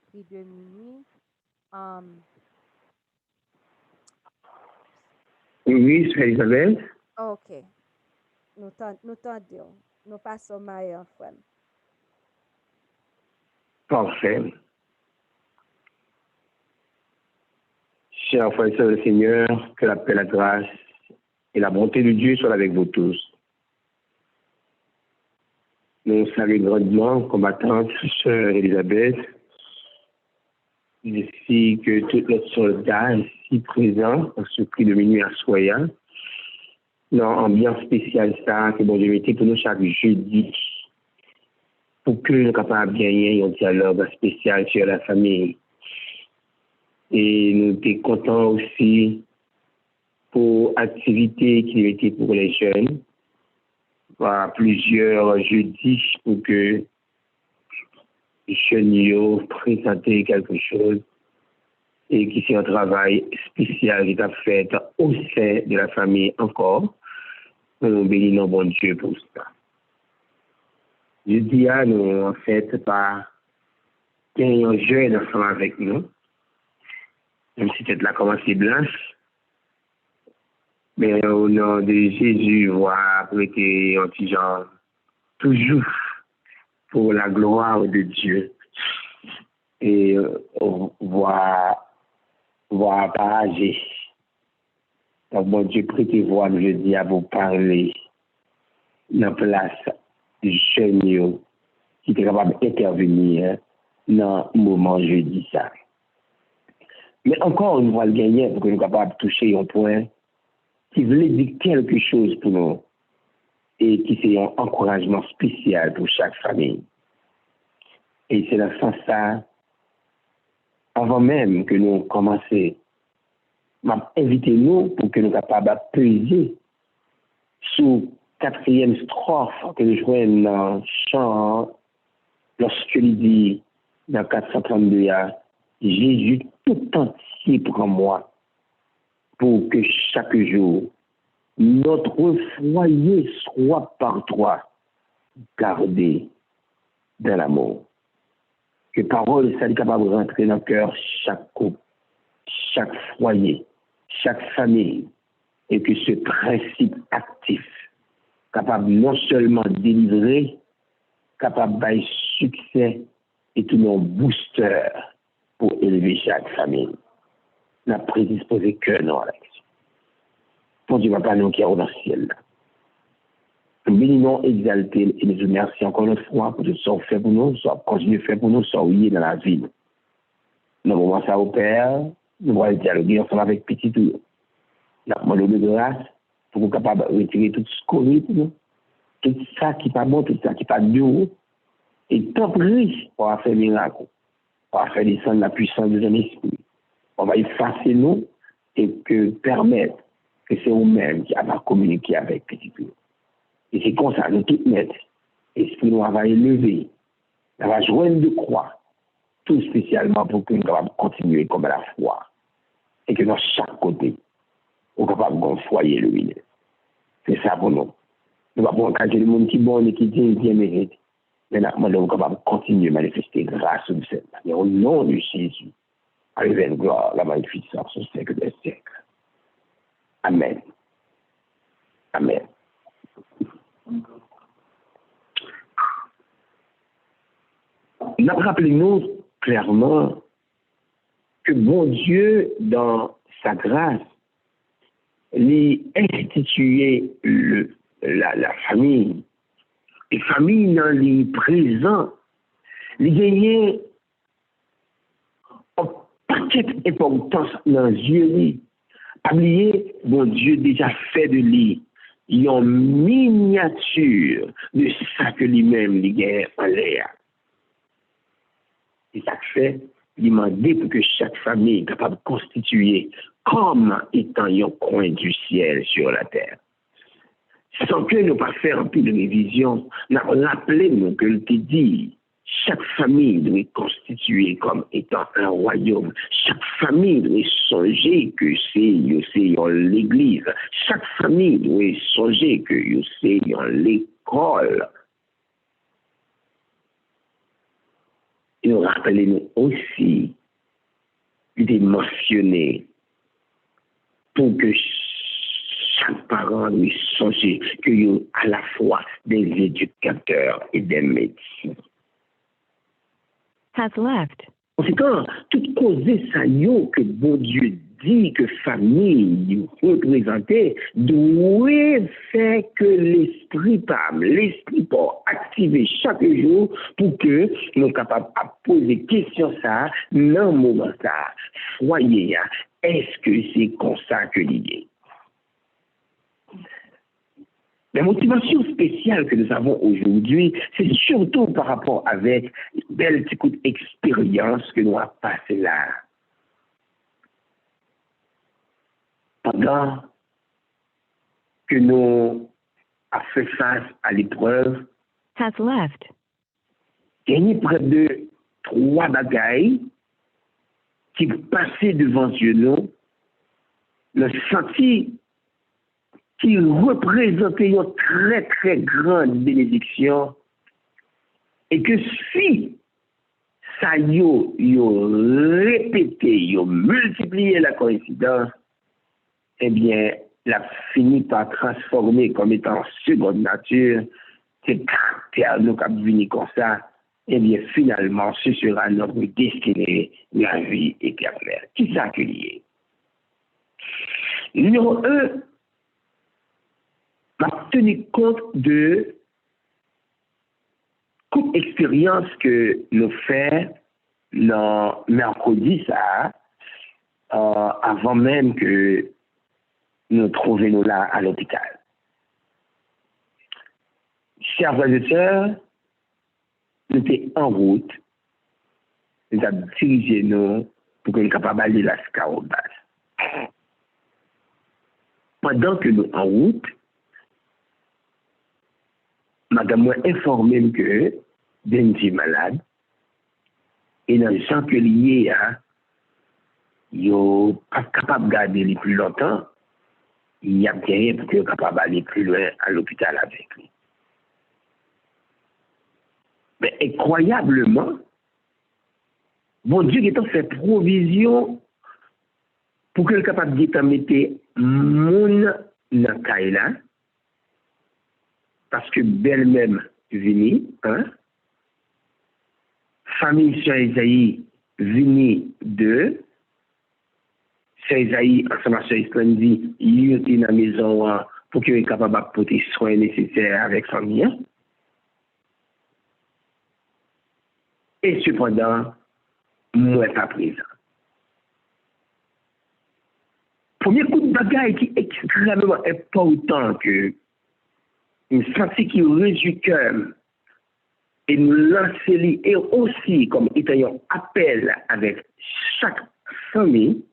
prix de minuit. Oui, c'est Isabelle. Ok, nous t'entendons. Nous passons maille en frère. Parfait. Chers frères et sœurs du Seigneur, que la paix, la grâce et la bonté de Dieu soient avec vous tous. Nous saluons grandement, combattante, sœur Elisabeth, ainsi que tous les soldats ici présents dans ce prix de minuit à Soya, dans l'ambiance spéciale ça que bon Dieu mettait pour nous chaque jeudi, pour que nous soyons capables de gagner un dialogue spécial sur la famille. Et nous sommes contents aussi pour activités qui étaient pour les jeunes, plusieurs jeudis pour que les jeunes présentent quelque chose et qui c'est un travail spécial qui est fait au sein de la famille encore. Nous bénissons bon Dieu pour ça. Jeudi, nous en fait pas un jeune enfant avec nous, même si peut-être la commencé blanche. Mais au nom de Jésus, va prêter un petit genre toujours pour la gloire de Dieu. Et va partager. Donc, mon Dieu, prêtez-vous je dis à vous parler dans la place du jeune qui est capable d'intervenir dans le moment où je dis ça. Mais encore une fois, le gagner pour que nous soyons capables de toucher un point qui voulait dire quelque chose pour nous et qui c'est un encouragement spécial pour chaque famille. Et c'est dans ce sens-là, avant même que nous commencions, invitez-nous pour que nous soyons capables de peser sous quatrième strophe que nous jouons dans le chant, lorsque il dit dans 432, Jésus tout entier prend moi, pour que chaque jour, notre foyer soit par toi gardé dans l'amour. Que parole, ça est capable de rentrer dans le cœur chaque couple, chaque foyer, chaque famille, et que ce principe actif, capable non seulement de délivrer, capable de succès et tout nos booster pour élever chaque famille. N'a prédisposé que nous à l'action. Bon Dieu, papa, nous qui sommes dans le ciel. Nous bénissons, exaltés et nous remercions encore une fois pour tout ce qu'on fait pour nous, ce qu'on continue de faire pour nous, ce qu'on est dans la vie. Nous avons ça au Père, nous allons dialoguer ensemble avec petit tout. Nous avons de grâce pour nous capables de retirer tout ce qu'on est pour nous, tout ça qui n'est pas bon, tout ça qui n'est pas dur. Et tant pis, on va faire miracle, on va faire descendre la puissance de l'esprit. On va effacer nous et que permettre que c'est nous-mêmes qui avons communiqué avec petit tout. Et c'est comme ça, nous tous mettre, l'esprit nous va élever, on va joindre de croix, tout spécialement pour que nous puissions continuer comme la foi. Et que dans chaque côté, on soit capable de foyer lumineux. C'est ça pour nous. Nous ne pouvons pas encourager le monde qui est bon et qui dit bien mérite. Mais nous sommes capables de continuer à manifester grâce de cette manière. Au nom de Jésus, à la gloire, la magnificence au siècle des siècles. Amen. Amen. Rappelez-nous clairement que bon Dieu, dans sa grâce, lui institué la famille. Et famille dans les présents, il gagne un paquet d'importance dans les yeux. Oubliez, bon Dieu déjà fait de lui une miniature de ça que lui-même il gagne en l'air. Et ça fait, il m'a dit pour que chaque famille est capable de constituer comme étant un coin du ciel sur la terre. Sans que nous pas faire un peu de révision, nous rappelons que le dit, chaque famille doit constituer comme étant un royaume. Chaque famille doit songer que c'est l'église. Chaque famille doit songer que c'est l'école. Et nous rappelons aussi, il est mentionné pour que chaque parent doit songer qu'il y a à la fois des éducateurs et des médecins. Has left. Conséquent, toute cause ça yo que bon Dieu dit que famille représentée doit faire que l'esprit pour activer chaque jour pour que nous soyons capables de poser question ça dans le moment ça. Foyer, est-ce que c'est comme ça que l'idée? La motivation spéciale que nous avons aujourd'hui, c'est surtout par rapport avec une belle petite expérience que nous avons passée là. Pendant que nous avons fait face à l'épreuve, Has left. il y a près de 3 bagailles qui passaient devant Dieu, nous, le senti qui représentait une très, très grande bénédiction, et que si ça y a répété, y a multiplié la coïncidence, eh bien, la fini par transformer comme étant seconde nature, ces caractères nous qui venus comme ça, eh bien, finalement, ce sera notre destinée, la vie éternelle. Qui ça que lié? Numéro 1, m'a tenu compte de toute expérience que nous faisons dans mercredi, ça, avant même que nous trouvions là à l'hôpital. Chers frères et sœurs, nous étions en route, nous avons dirigé nous pour que nous soyons capables d'aller la Scarobas. Pendant que nous en route, madame m'a informé que Benji est malade et dans le sens que lié il n'est pas capable de garder les plus longtemps, il y a bien pour qu'il soit capable d'aller plus loin à l'hôpital avec lui. Mais incroyablement, bon Dieu est en fait provision pour qu'il soit capable de mettre mon dans Kaila, parce que belle-même venue, hein, famille Sœur Isaïe venait de Sœur Isaïe, ensemble à Sœur Islandie, il était dans la maison pour qu'il soit capable d'apporter soins nécessaires avec sa famille. Et cependant, moi pas présent. Premier coup de bagaille qui est extrêmement important que nous sentons qui réjouit cœur et nous lancer et aussi comme étant un appel avec chaque famille,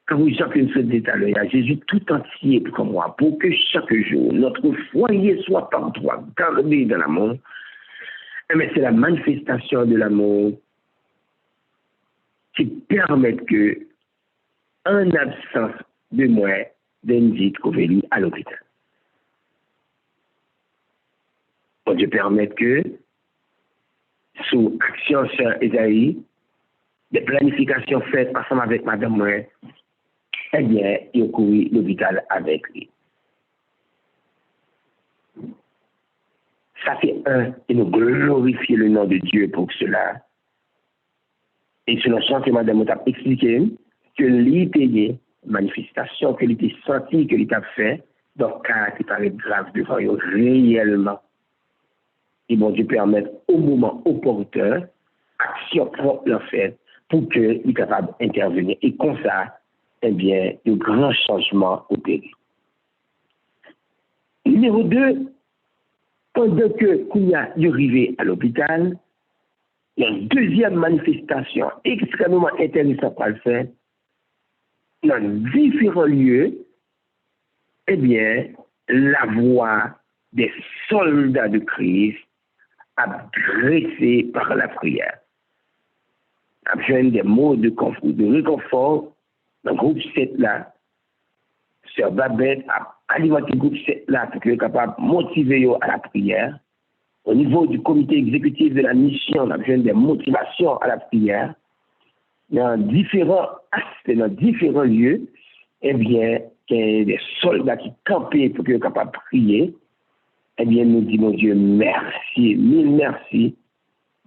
comme Jacques se dit à l'heure, Jésus tout entier comme moi, pour que chaque jour notre foyer soit par toi gardé dans l'amour. Mais c'est la manifestation de l'amour qui permet que, en absence de moi, d'Endy Koveli à l'hôpital. Bon Dieu permet que, sous action Sœur Isaïe, des planifications faites ensemble avec Madame moi, eh bien, il a couru l'hôpital avec lui. Ça fait un, et nous glorifions le nom de Dieu pour cela. Et sur le champ que Madame a expliqué, que l'idée, manifestation, que l'idée senti, que l'idée fait, donc, cas qui paraît grave devant eux réellement. Et bon Dieu permettre au moment opportun, action propre en fait, pour qu'il soit capable d'intervenir. Et comme ça, eh bien, de grands changements opérés. Numéro 2, pendant que Kounia est arrivé à l'hôpital, il y a une deuxième manifestation extrêmement intéressante à le faire. Dans différents lieux, eh bien, la voix des soldats de Christ adressée par la prière. Après des mots de réconfort, dans le groupe 7 là, Sœur Babette a alimenté le groupe 7 là pour qu'il soit capable de motiver à la prière. Au niveau du comité exécutif de la mission, on a besoin de motivation à la prière. Dans différents aspects, dans différents lieux, eh bien, il y a des soldats qui campaient pour qu'ils soient capables de prier. Eh bien, nous disons, Dieu, merci, mille merci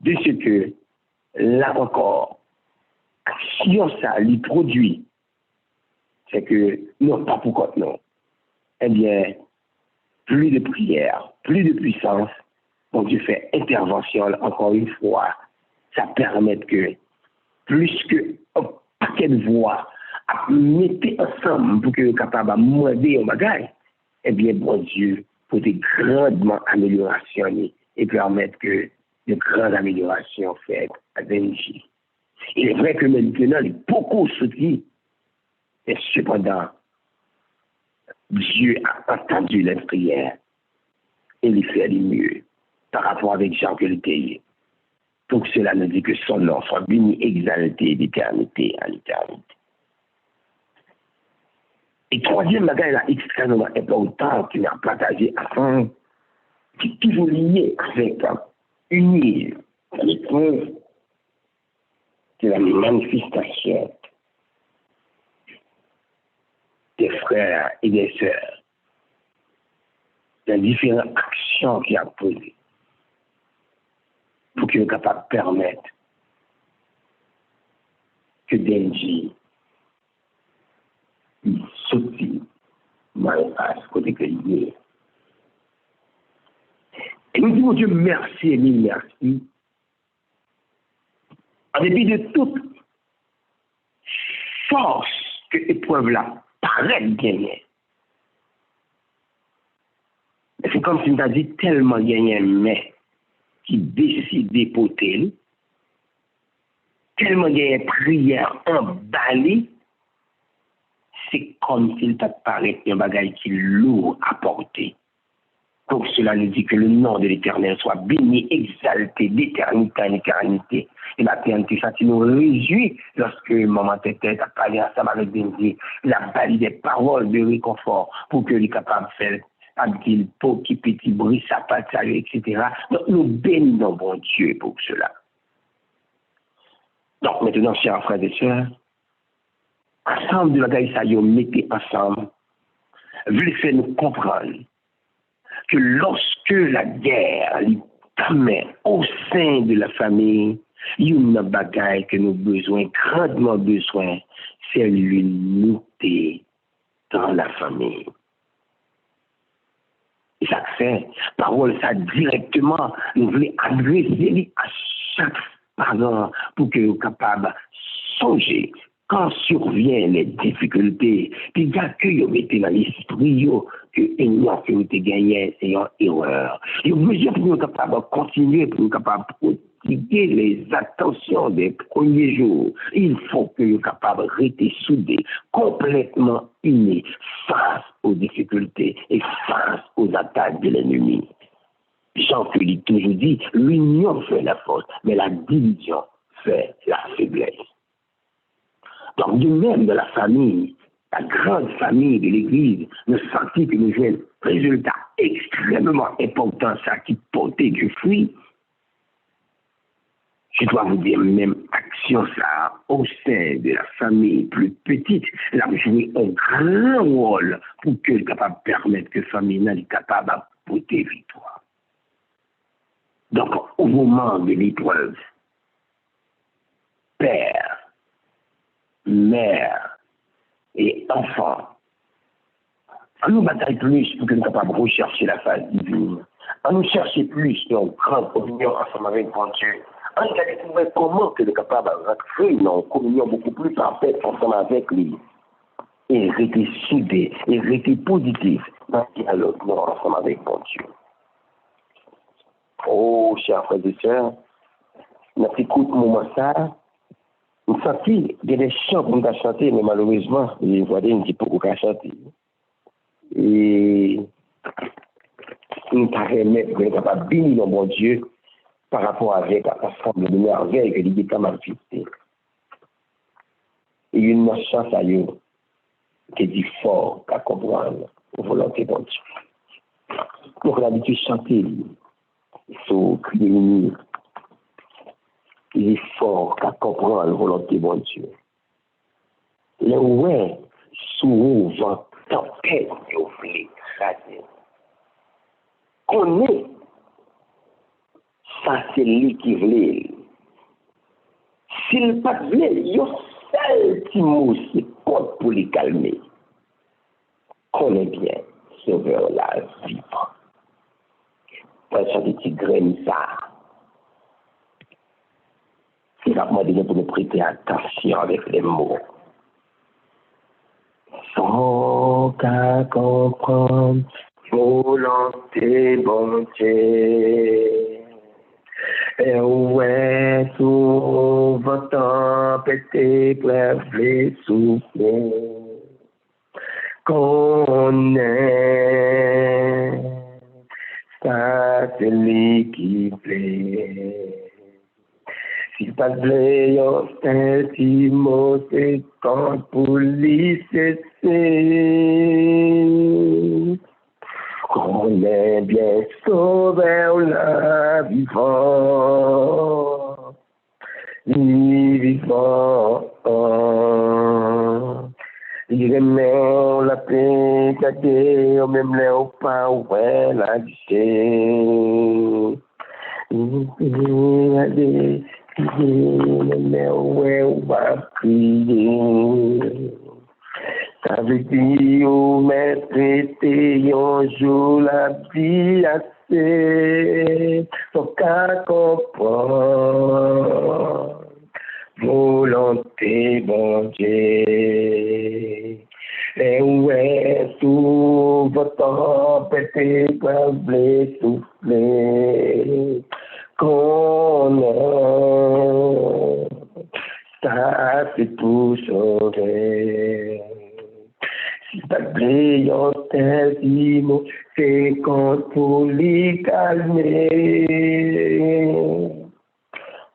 de ce que, là encore, action ça lui produit. C'est que, non, pas pour quoi, non. Eh bien, plus de prière, plus de puissance, donc Dieu fait intervention, encore une fois, ça permet que, plus que un paquet de voix, à mettre ensemble pour que soient capable de modeler un bagage, eh bien, bon Dieu, pour des grandes améliorations et permettre que de grandes améliorations faites à Benji. Il est vrai que maintenant, il est beaucoup soutenu, et cependant, Dieu a entendu les prières et il fait le mieux par rapport avec Jean que l'était. Pour cela nous dit que son nom soit béni, exalté d'éternité à l'éternité. Et troisième bagage là, extrêmement important qu'il a partagé afin, qui est toujours lié avec unir l'épreuve de la manifestation des frères et des sœurs dans différentes actions qu'il a posées pour qu'il soit capable de permettre que Denji sorti malgré côté que il est. Et nous disons Dieu merci et mille merci. En dépit de toute force que l'épreuve là paraît gagner. C'est comme si on a dit tellement gagné, mais qui décide d'époter, tellement gagné prière emballée, c'est comme s'il t'apparaît un bagage qui est lourd à porter. Pour cela nous dit que le nom de l'Éternel soit béni, exalté d'éternité en éternité. Et la éternité, ça nous réjouit lorsque maman Tête a parlé ensemble avec Benji. Il a parlé des paroles de réconfort pour qu'il soit capable de faire un pot qui petit bruit, sa patte, etc. Donc nous bénissons bon Dieu pour cela. Donc maintenant, chers frères et sœurs, ensemble de la gueule, ça y est, mettez ensemble, voulez faire nous comprendre que lorsque la guerre Mais au sein de la famille, il y a une bagaille que nous avons besoin, grandement besoin, c'est l'unité dans la famille. Et ça fait, parole, ça directement, nous voulons adresser à chaque parent pour que nous soyons capables de songer quand surviennent les difficultés, puis il y a que vous mettez dans l'esprit que l'union que vous avez gagné, c'est une erreur. Il y a besoin pour nous capables de continuer, pour nous capables de prodiguer les attentions des premiers jours. Il faut que nous soyons capables de rester soudés, complètement unis face aux difficultés et face aux attaques de l'ennemi. Jean-Philippe toujours dit, l'union fait la force, mais la division fait la faiblesse. Donc, de même de la famille, la grande famille de l'Église, nous sentons que nous jouons un résultat extrêmement important, ça qui portait du fruit. Je dois vous dire, même action, ça, au sein de la famille plus petite, elle a joué un grand rôle pour que soit capable de permettre que la famille soit capable de porter victoire. Donc, au moment de l'épreuve, père, mère et enfant, on nous bataille plus pour que nous soyons capables de rechercher la face divine. On nous chercher plus dans une grande communion ensemble avec Dieu. On nous trouver comment que nous sommes capables de rentrer dans une communion beaucoup plus parfaite ensemble avec lui. Et rester soudés, et rester positifs dans le dialogue ensemble avec Dieu. Oh, chers frères et sœurs, notre écoute moment ça. Nous sentons qu'il y a des chants qu'on a chanté, mais malheureusement, les voisins ne disent pas qu'on a chanté. Et nous sommes capables de bénir mon Dieu par rapport avec l'ensemble de merveilles que l'idée est mal fixée. Et une chance à eux qui dit fort qu'à comprendre la volonté de Dieu. Donc, on a l'habitude de chanter, il faut crier. Il est fort qu'à comprendre la volonté de Dieu. Le ouais, souvent, tempête, vous voulez craser. On est, ça c'est lui qui voulait. S'il pas voulait, il y a seul petit mot, c'est pour les calmer. Connais bien, sauveur la vie. Pour ça, des petits graines, ça. C'est vraiment déjà pour nous prêter attention avec les mots. Sans qu'à comprendre, volonté, bon Dieu. Et ouais, tout votre tempête, bref, les souffler. Qu'on est, ça c'est lui qui plaît. Si pas de un petit mot, c'est quand pour l'y cesser. Qu'on est bien sauvé au la vivant, vivant. Il remet la paix, cadet, au même l'air pas, ouais, la guichet. Il mais ouais, on va prier. Ça veut dire, mais traiter un jour la vie assez. Faut qu'à comprendre. Volonté, bon Dieu. Et ouais, tout votre temps, pété, blé, soufflé. Qu'on a, ça c'est tout sauvé. Si ça brille en tellement, c'est quand pour les calmer.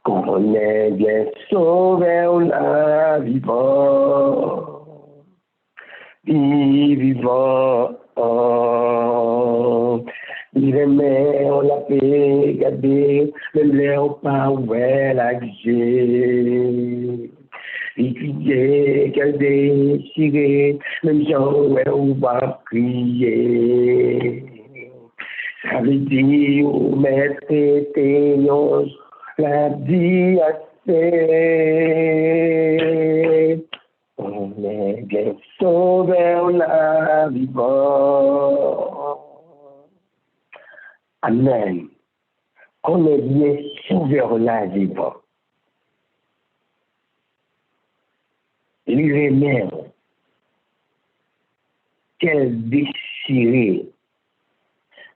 Qu'on est bien sauvé, on la vivant, vivant. Il remet, on l'a fait garder, même l'air pas ouais la guiger. Il criait, qu'elle déchirait, même gens ouais on va crier. Ça veut dire, mais c'était la dit assez. On est bien sauveur la vivant. Amen. On est bien sauveur la vivant. Lui-même, quel désiré.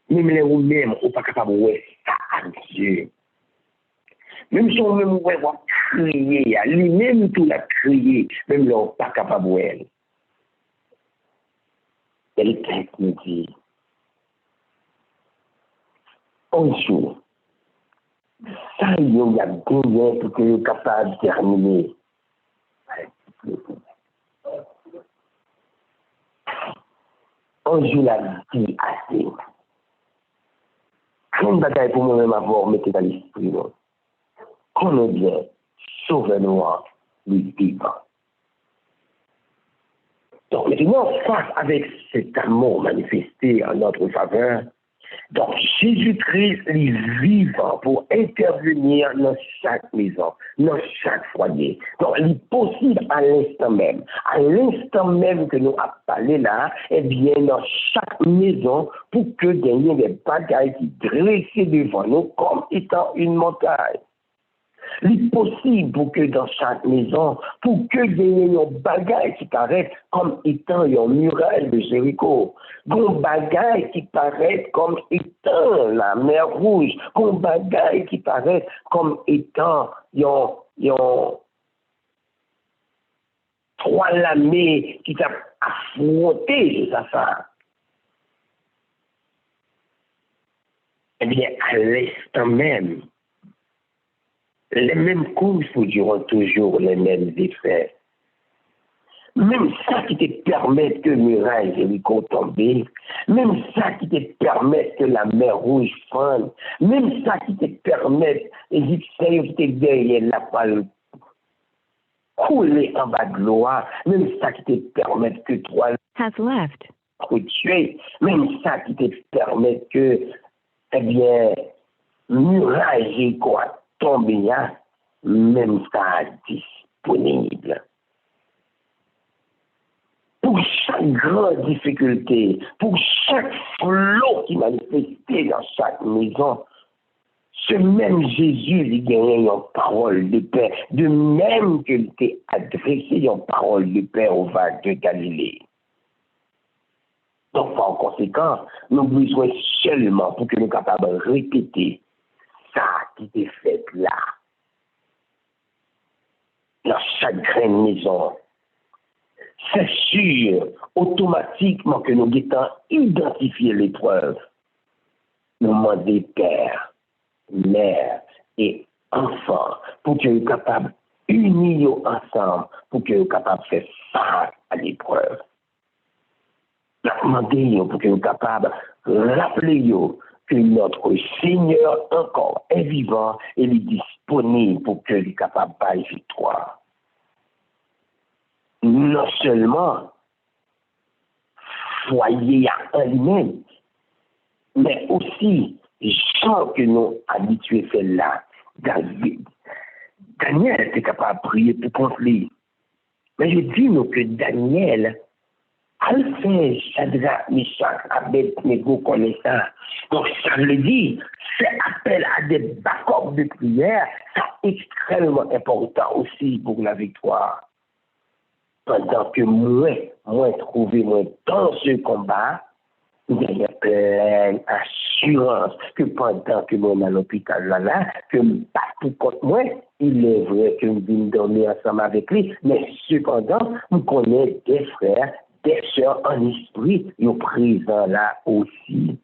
Même les ou-même, on n'est pas capable de voir ça à Dieu. Même si on même va crier, lui-même tout l'a crié, même là, on n'est pas capable de voir. Et le texte nous dit, un jour, ça il y a gagné pour que soit capable de terminer. Un jour, la vie assez. Une bataille pour moi-même avoir, mettez dans l'esprit. Qu'on est bien, sauve-nous, lui vivant. Donc maintenant, face avec cet amour manifesté en notre faveur, donc Jésus-Christ est vivant pour intervenir dans chaque maison, dans chaque foyer. Donc il est possible à l'instant même que nous avons parlé là, eh bien dans chaque maison, pour que gagner des bagailles qui dressent devant nous comme étant une montagne. Il est possible pour que dans chaque maison, pour que des bagailles qui paraissent comme étant une muraille de Jéricho, des bagailles qui paraissent comme étant la mer Rouge, des bagailles qui paraissent comme étant trois lamés qui t'a affronté de ça. Eh bien, à l'instant même, les mêmes causes produiront toujours les mêmes effets. Même ça qui te permet que muraille Jéricho tombe, même ça qui te permet que la mer Rouge fende, même ça qui te permet Égyptiens qui te derrière la balle couler en bas de l'eau, même ça qui te permet que trois Has left. tuer, même ça qui te permet que, eh bien, muraille Jéricho tomber, même ça disponible. Pour chaque grande difficulté, pour chaque flot qui manifestait dans chaque maison, ce même Jésus lui gagnait une parole de paix, de même qu'il t'ait adressé une parole de paix aux vagues de Galilée. Donc, par conséquent, nous avons besoin seulement pour que nous soyons capables de répéter ça qui est fait là, dans chaque grande maison. C'est sûr, automatiquement que nous avons identifié l'épreuve. Nous demandons père, mère et enfants pour que nous soyons capables d'unir ensemble, pour que nous soyons capables de faire face à l'épreuve. Nous demandons pour que nous soyons capables de rappeler que notre Seigneur encore est vivant et il est disponible pour que nous soyons capables de faire victoire. Non seulement foyer en lui-même, mais aussi gens que nous habitués à faire là. Daniel était capable de prier pour contre lui. Mais je dis nous que Daniel a fait Shadrach, Meshach, Abednego connaît ça. Donc ça veut dire, c'est appel à des backups de prière, c'est extrêmement important aussi pour la victoire. Pendant que moi trouvé dans ce combat, il y a pleine assurance que pendant que moi à l'hôpital là, que je ne pas tout contre moi, il est vrai que je viens dormir ensemble avec lui, mais cependant, je connais des frères, des sœurs en esprit, ils sont présents là aussi.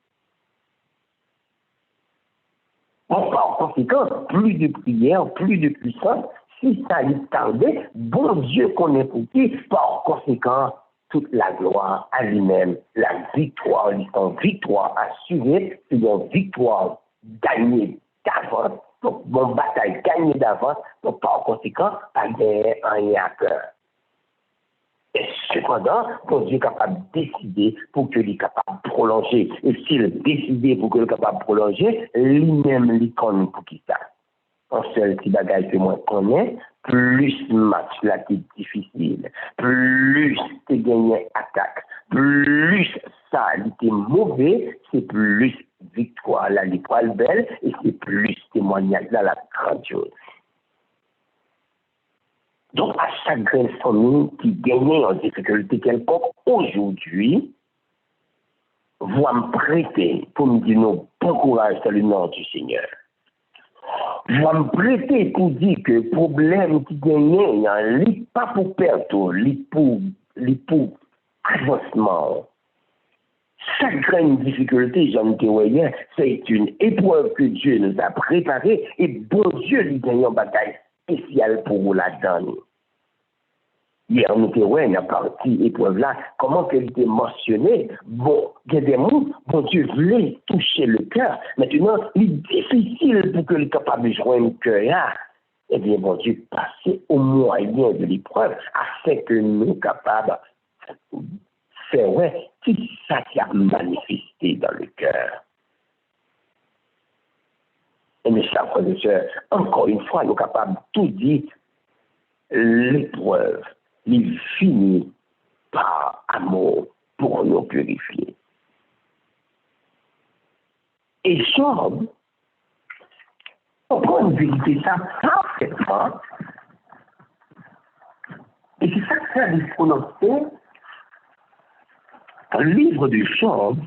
Par conséquent, plus de prière, plus de puissance, si ça lui tardait, bon Dieu connaît pour qui, par conséquent, toute la gloire à lui-même, la victoire, une victoire assurée, c'est une victoire gagnée d'avance, donc une bataille gagnée d'avance, donc par conséquent, pas de rien à peur. Et cependant, bon Dieu est capable de décider pour que lui capable de prolonger. Et s'il décide pour que lui capable de prolonger, lui-même lui connaît pour qui ça. En seul petit bagage que moi connais, plus match là qui est difficile, plus tu gagnes attaque, plus ça était mauvais, c'est plus victoire là l'étoile belle et c'est plus témoignage là la grandiose. Donc à chaque grande famille qui gagne en difficulté quelconque aujourd'hui, va me prêter pour me dire non, bon courage dans le nom du Seigneur. Je vais me prêter pour dire que le problème qui gagne, il n'est pas pour perdre, il pour avancement. Chaque grande difficulté, j'en ai c'est une épreuve que Dieu nous a préparée et bon Dieu lui gagne une bataille spéciale pour vous la donner. Hier, nous avons la partie épreuve là, comment qu'elle était mentionnée. Bon, il y a des mots, bon Dieu voulait toucher le cœur. Maintenant, il est difficile pour que le capable de joindre le cœur là. Eh bien, bon Dieu, passer au moyen de l'épreuve afin que nous soyons capables de faire, ouais, tout ça qui a manifesté dans le cœur. Et mes chers frères et sœurs, encore une fois, nous sommes capables de tout dire, l'épreuve. Il finit par amour pour nous purifier. Et Job, on peut vérifier ça parfaitement. Et c'est ça que ça a prononcé dans le livre de Job,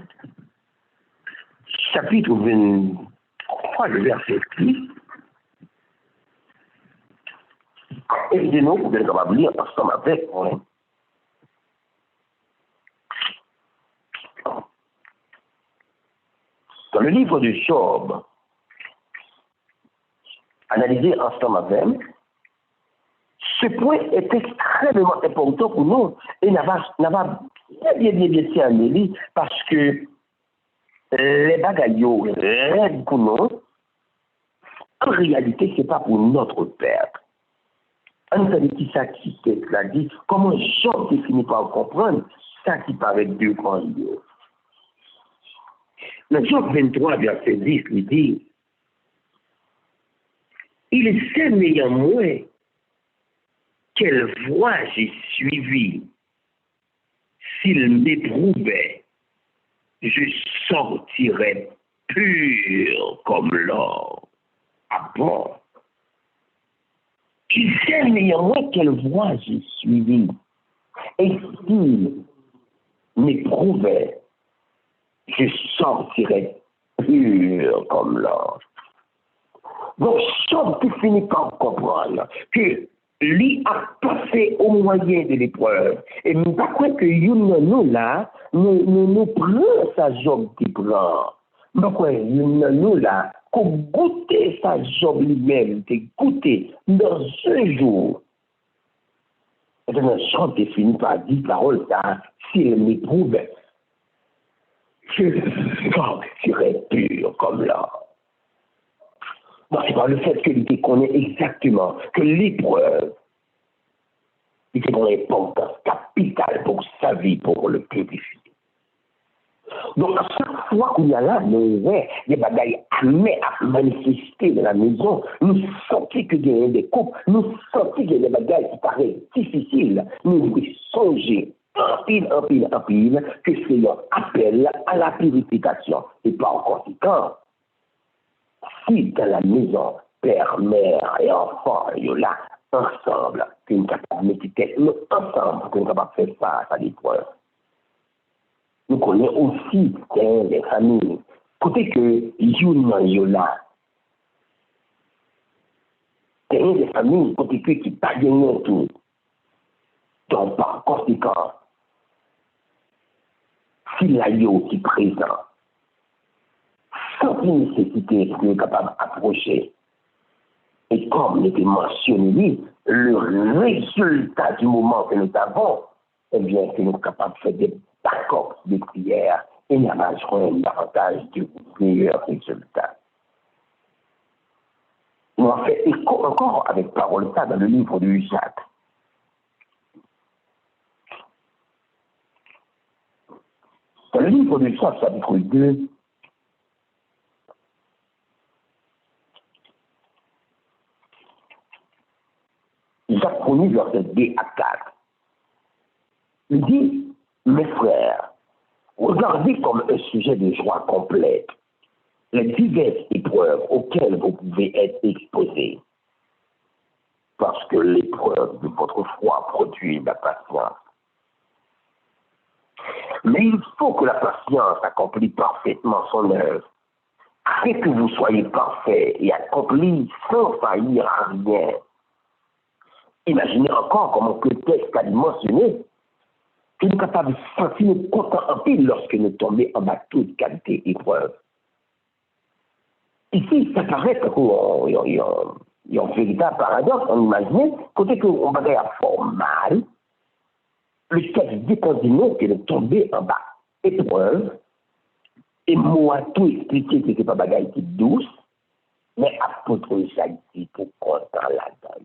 chapitre 23, le verset 6. Évidemment, vous êtes capable de lire ensemble avec moi. Dans le livre de Job, analysé ensemble avec, ce point est extrêmement important pour nous et n'a pas bien cerné parce que les bagailles règles pour nous, en réalité, ce n'est pas pour notre perte. On sait qui ça qui l'a dit, comment Job finit par comprendre ça qui paraît Dieu quand Dieu. Dans Job 23, verset 10, il dit, il sait néanmoins quelle voie j'ai suivie. S'il m'éprouvait, je sortirais pur comme l'or. Ah bon? Il sait néanmoins quelle voie j'ai suivie. Et s'il m'éprouvait, je sortirais pur comme l'or. Donc, Job finit par comprendre que lui a passé au moyen de l'épreuve. Et nous croyons que nous là, nous prenons sa Job qui prend. Nous croyons nous là, qu'on goûte sa Job lui-même, de goûter dans ce jour. Et dans Job finit par dire parole ça, s'il m'éprouve, je sortirai pur comme l'or. Non, c'est par le fait qu'il connaît exactement que l'épreuve est une importance capitale pour sa vie, pour le purifier. Donc, à chaque fois qu'il y a là, nous avons des bagailles à manifester dans la maison, nous sentons qu'il y a des coupes, nous sentons qu'il y a des bagailles qui paraissent difficiles, nous devons songer en pile, que c'est un appel à la purification. Et par conséquent, si dans la maison, père, mère et enfant, ils sont là, ensemble, que nous sommes capables de mettre tête, nous ensemble, que nous sommes capables de faire face à l'épreuve. Nous connaissons aussi des familles, côté que ils là. Il y a des familles, côté que qui ne pas gagné tout. Donc, par conséquent, si la yo qui est présent, sans nécessité pour être capable d'approcher. Et comme il était mentionné, le résultat du moment que nous avons, eh bien, que nous sommes capables de faire des backups de prière et nous avons davantage de meilleurs résultats. Nous avons fait écho encore avec parole ça dans le livre de Jacques. Dans le livre de Jacques, chapitre 2, Jacques 1er, verset 2 à 4. Il dit, mes frères, regardez comme un sujet de joie complète les diverses épreuves auxquelles vous pouvez être exposés. Parce que l'épreuve de votre foi produit la patience. Mais il faut que la patience accomplisse parfaitement son œuvre, afin que vous soyez parfaits et accomplis sans faillir à rien. Imaginez encore comment que le texte a mentionné que nous sommes capables de sentir nous contents en pile lorsque nous tombons en bas de toute qualité épreuve. Ici, ça paraît qu'il y a un véritable paradoxe. On imagine, côté qu'on va faire fort mal, le texte dit continuellement que nous tombons en bas épreuve, et moi tout expliquer que ce n'est pas bagaille qui douce, mais apôtre Jacques dit pour content là-dedans.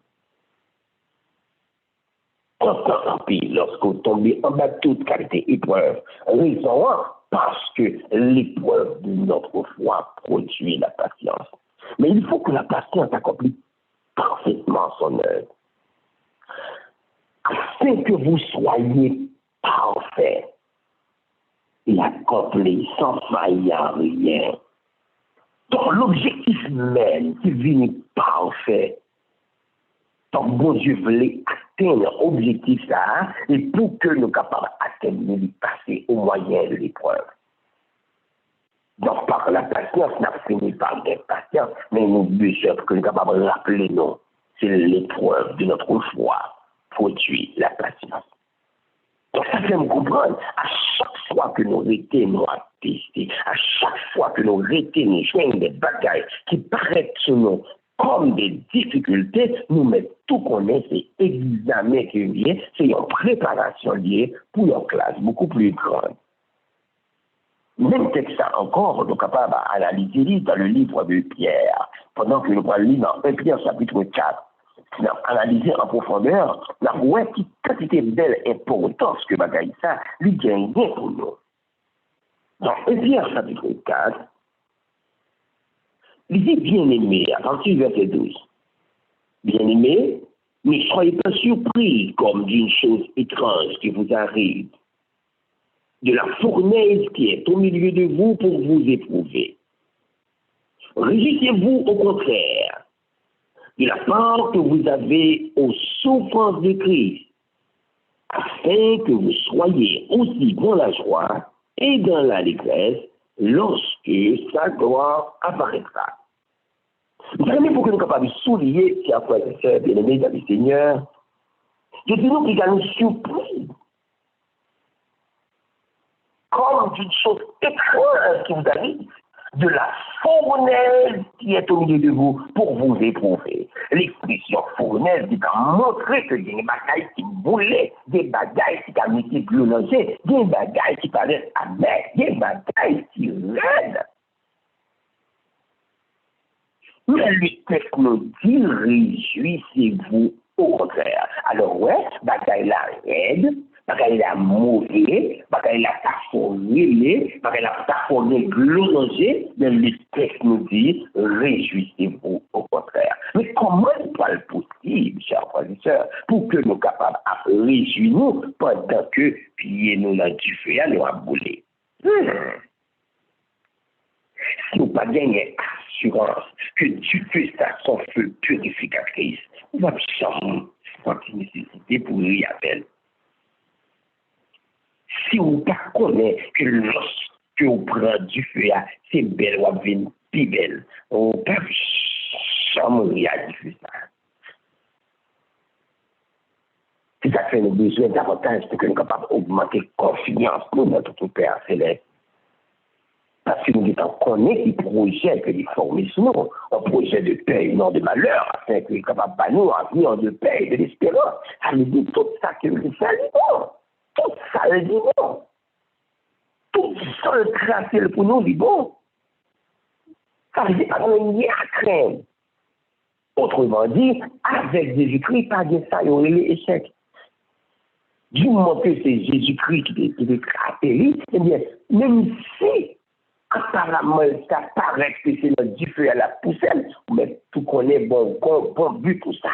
Content en pile lorsque vous tombez en bas de toute qualité épreuve. Raison parce que l'épreuve de notre foi produit la patience. Mais il faut que la patience accomplisse parfaitement son œuvre. Afin que vous soyez parfaits et accomplis sans faillir à rien. Donc l'objectif même, c'est venir parfait. Donc bon Dieu voulait atteindre l'objectif ça, et pour que nous soyons capables d'atteindre de passer au moyen de l'épreuve. Donc par la patience, nous avons fini par la patience, mais nous besoin que nous soyons capables de rappeler nous, c'est l'épreuve de notre foi produit la patience. Donc ça fait me comprendre, à chaque fois que nous retenons à tester, à chaque fois que nous retenons joindre des bagailles qui paraissent sur nous comme des difficultés, nous mettons tout qu'on est, c'est examen qui vient, c'est une préparation liée pour une classe beaucoup plus grande. Même texte ça encore, nous sommes capables d'analyser dans le livre de Pierre, pendant que nous allons lire dans 1 Pierre chapitre 4. Nous avons analysé en profondeur, nous avons vu quelle quantité de belle importance que bagaille ça, lui gagne pour nous. Dans 1 Pierre chapitre 4, il dit bien-aimé, à partir du verset 12. Bien-aimé, ne soyez pas surpris comme d'une chose étrange qui vous arrive, de la fournaise qui est au milieu de vous pour vous éprouver. Réjouissez-vous au contraire de la part que vous avez aux souffrances de Christ, afin que vous soyez aussi dans la joie et dans l'allégresse lorsque sa gloire apparaîtra. Vraiment, pour que nous soyons capables de souligner, si après les sœurs bien-aimés dans le Seigneur, je dis nous qu'il y a une surprise, comme d'une chose étrange qui vous arrive, de la fournaise qui est au milieu de vous pour vous éprouver. L'expression fournaise qui a montré que il y a des bagailles qui boulaient, des bagailles qui ont été glorieuses, des bagailles qui paraissent amères, des bagailles qui raident. Mais le texte nous dit, réjouissez-vous au contraire. Alors ouais, bagaille la raide, bagaille la mauvais, bagaille la tafonné, bagaille la tafonné glorangé, mais le texte nous dit, réjouissez-vous au contraire. Mais comment est-ce possible, chers frères et sœurs, pour que nous soyons capables de réjouir nous pendant que pieds nous dans du feu à nous abouler? Si nous pas gagner assurance que Dieu fait ça son feu purificatrice, on va jamais sentir nécessité pour y appel. Si on ne connaît pas que lorsque on prend du feu, c'est belle ou bien plus belle, on ne peut jamais réaliser ça. C'est ça fait nous besoin davantage pour que nous soyons capables d'augmenter confiance dans notre Père céleste. Parce que nous connaissons les projets que nous formons sur nous, un projet de paix et non de malheur, afin que nous soyons capables de nous avenir de paix et de l'espérance. Ça veut dire tout ça que nous faisons. Tout ça le dit bon. Tout ça le tracé pour nous dit bon. Ça veut dire qu'on a rien à craindre. Autrement dit, avec Jésus-Christ, pas de ça, il y aurait l'échec. Du moment que c'est Jésus-Christ qui est atterri, eh bien, même si apparemment ça paraît que c'est notre du feu à la poussière, mais tout connaît bon but pour ça.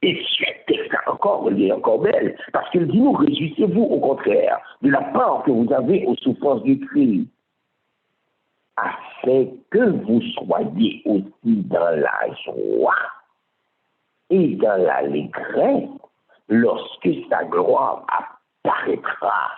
Et ce texte encore, il est encore belle, parce qu'il dit, nous réjouissez-vous au contraire de la part que vous avez aux souffrances du Christ, afin que vous soyez aussi dans la joie et dans l'allégresse lorsque sa gloire apparaîtra.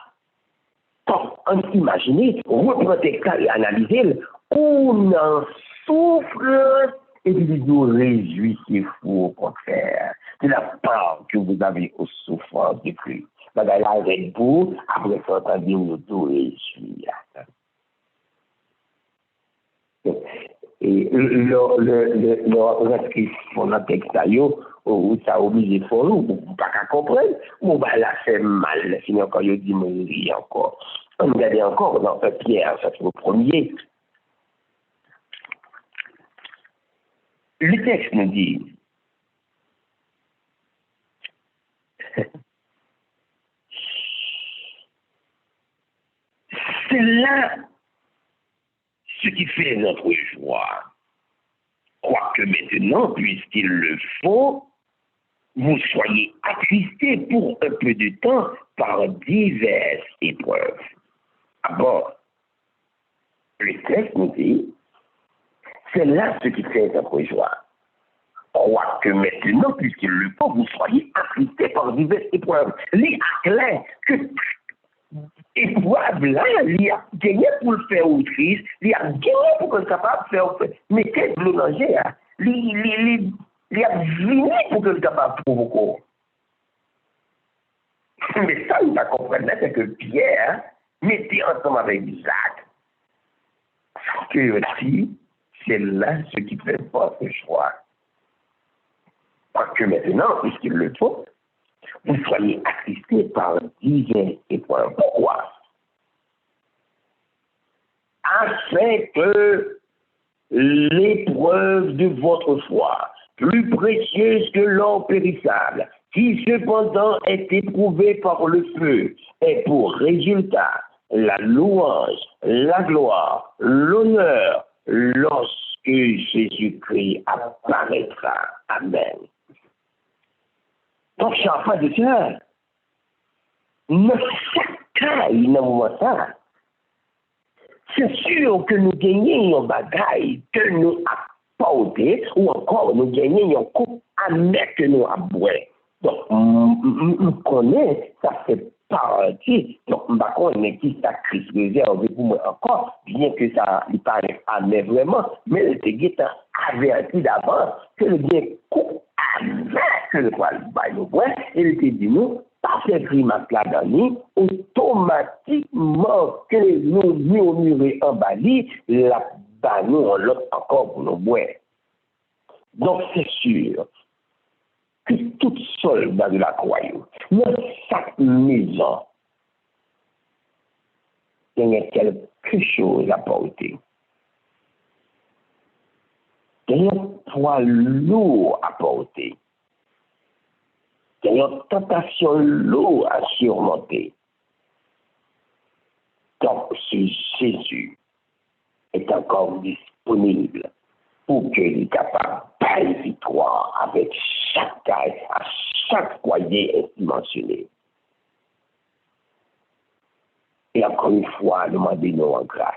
Donc, imaginez, reprenez ça et analysez, on en souffre et vous réjouissez-vous au contraire de la part que vous avez aux souffrances du Christ. Madame la Red Bull, après ça, entendez, nous tout réjouir. Et le inscrit sur notre texte, où ça oblige de faire nous, pas qu'à comprendre, bon, bah là, c'est mal. Sinon, quand je dis, mon lit encore. On regarde encore dans Pierre, ça c'est le premier. Le texte nous dit, c'est là ce qui fait notre joie. Quoique maintenant, puisqu'il le faut, vous soyez attristés pour un peu de temps par diverses épreuves. D'abord, le texte nous dit, c'est là ce qui fait notre joie. Quoique maintenant, puisqu'il le faut, vous soyez attristés par diverses épreuves. Les clair que épreuve là, il a gagné pour le faire au triste, il a gagné pour être capable de faire, mettez de l'eau dans le jet, il a venu pour être capable de provoquer. Mais ça, il va comprendre, c'est que Pierre mettait ensemble avec Jacques, que si, c'est là ce qui fait votre choix. Parce que maintenant, puisqu'il le faut, vous soyez attristés par divers épreuves. Pourquoi? Afin que l'épreuve de votre foi, plus précieuse que l'or périssable, qui cependant est éprouvée par le feu, ait pour résultat la louange, la gloire, l'honneur, lorsque Jésus-Christ apparaîtra. Amen. Donc, je suis en train de dire, chaque cas, il n'a pas ça. C'est sûr que nous gagnons un bagaille que nous apportons, ou encore nous gagnons un coup amer que nous avons. Donc, nous connaissons, ça fait partie. Donc, je ne sais pas qui ça Christ réserve pour moi encore, bien que ça ne paraît amer vraiment, mais le Téguet a averti d'avance que le bien coup amer que le poil va nous voir, et il était dit nous, par ces grimaces là-dedans, automatiquement que nous murmurons en bali, là-bas nous, on l'autre encore pour nous boire. Donc, c'est sûr que tout soldat de la croix, dans chaque maison, il y a quelque chose à porter. Il y a un poids lourd à porter. Il y a une tentation lourde à surmonter. Donc, si Jésus est encore disponible pour qu'il soit capable de victoire avec chaque taille, à chaque foyer ainsi mentionné. Et encore une fois, demandez-nous en grâce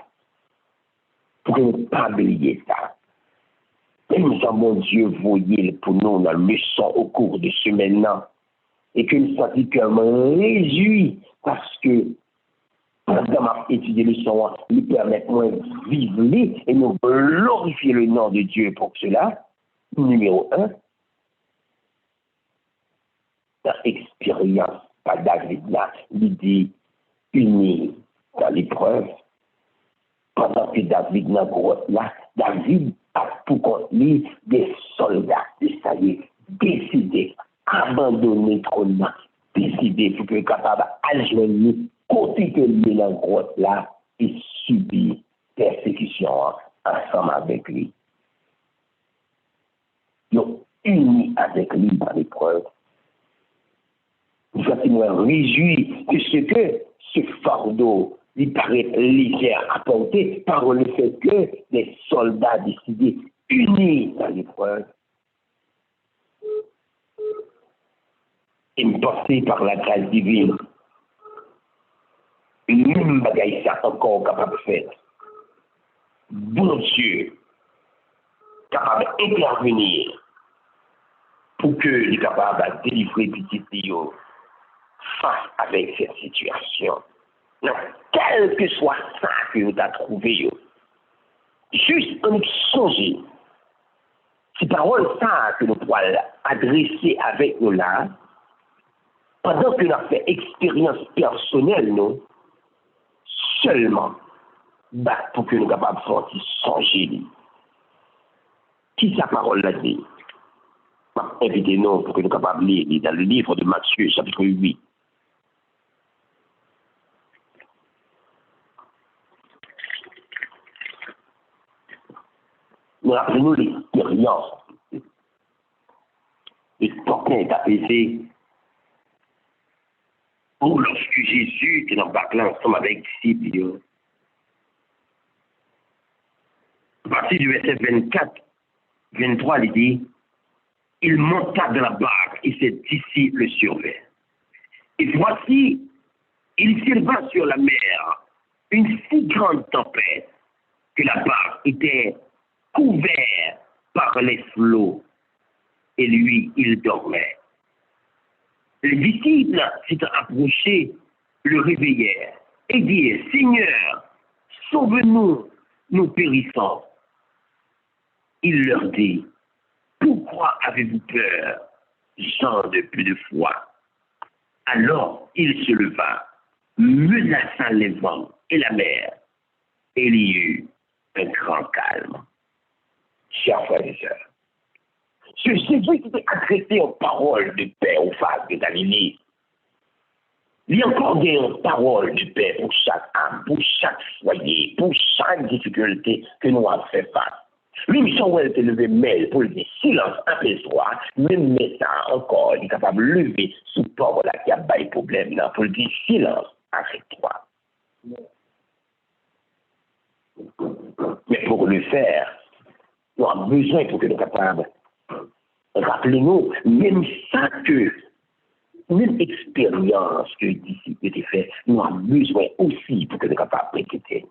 pour ne pas oublier ça. Et nous avons Dieu voyé pour nous dans le leçon au cours de ce maintenant. Et que nous soyons particulièrement réjouis parce que pendant ma étudier le leçon, nous permettons de vivre et nous glorifier le nom de Dieu pour cela. Numéro 1, dans l'expérience par David là, l'idée unie dans l'épreuve. Pendant que David n'a pas là, David a tout contre lui des soldats, ça y est, décidés, abandonner le trône, décidés pour que capable d'ajouter côté que lui dans grotte là et subir persécution ensemble avec lui. Donc, unis avec lui dans l'épreuve. Nous sommes réjouis de ce fardeau lui paraît légère à porter par le fait que les soldats décidés unis dans l'épreuve et portés par la grâce divine. Une même bagaille ça encore capable de faire. Bon Dieu, capable d'intervenir pour que les capables de délivrer petit Théo face avec cette situation. Non, quel que soit ça que vous avez trouvé, juste en songer, ces paroles ça que nous pouvons adresser avec nous là, pendant que nous avons fait expérience personnelle, nous, seulement, pour que nous soyons capables de sortir songer. Qui sa parole l'a dit? Invitez-nous pour que nous soyons capables de lire dans le livre de Matthieu, chapitre 8. Nous rappelons l'expérience. Le toquin est apaisé. Ou lorsque Jésus était dans le bac là, ensemble avec les disciples. À partir du verset 24, 23, il dit, il monta de la barque et ses disciples le surveillent. Et voici, il s'éleva sur la mer une si grande tempête que la barque était couverte par les flots. Et lui, il dormait. Les disciples s'étant approchés, le réveillèrent et dirent, Seigneur, sauve-nous, nous périssons. Il leur dit, pourquoi avez-vous peur, gens de peu de foi? Alors il se leva, menaça les vents et la mer, et il y eut un grand calme. Chers frères et sœurs, ce Jésus qui était adressé aux paroles de paix aux femmes de Galilée, il y a encore des paroles de paix pour chaque âme, pour chaque foyer, pour chaque difficulté que nous avons fait face. Lui, Michel Well s'est levé mail pour le dire silence, apaise-toi, même ça encore, il est capable de lever sous pauvre là qui a pas de problème là, pour le dire silence, arrête-toi. Mais pour le faire, nous avons besoin pour que nous soyons capables. Rappelez-nous, même ça que, même expérience que les disciples étaient faits, nous avons besoin aussi pour que nous soyons capables de répéter.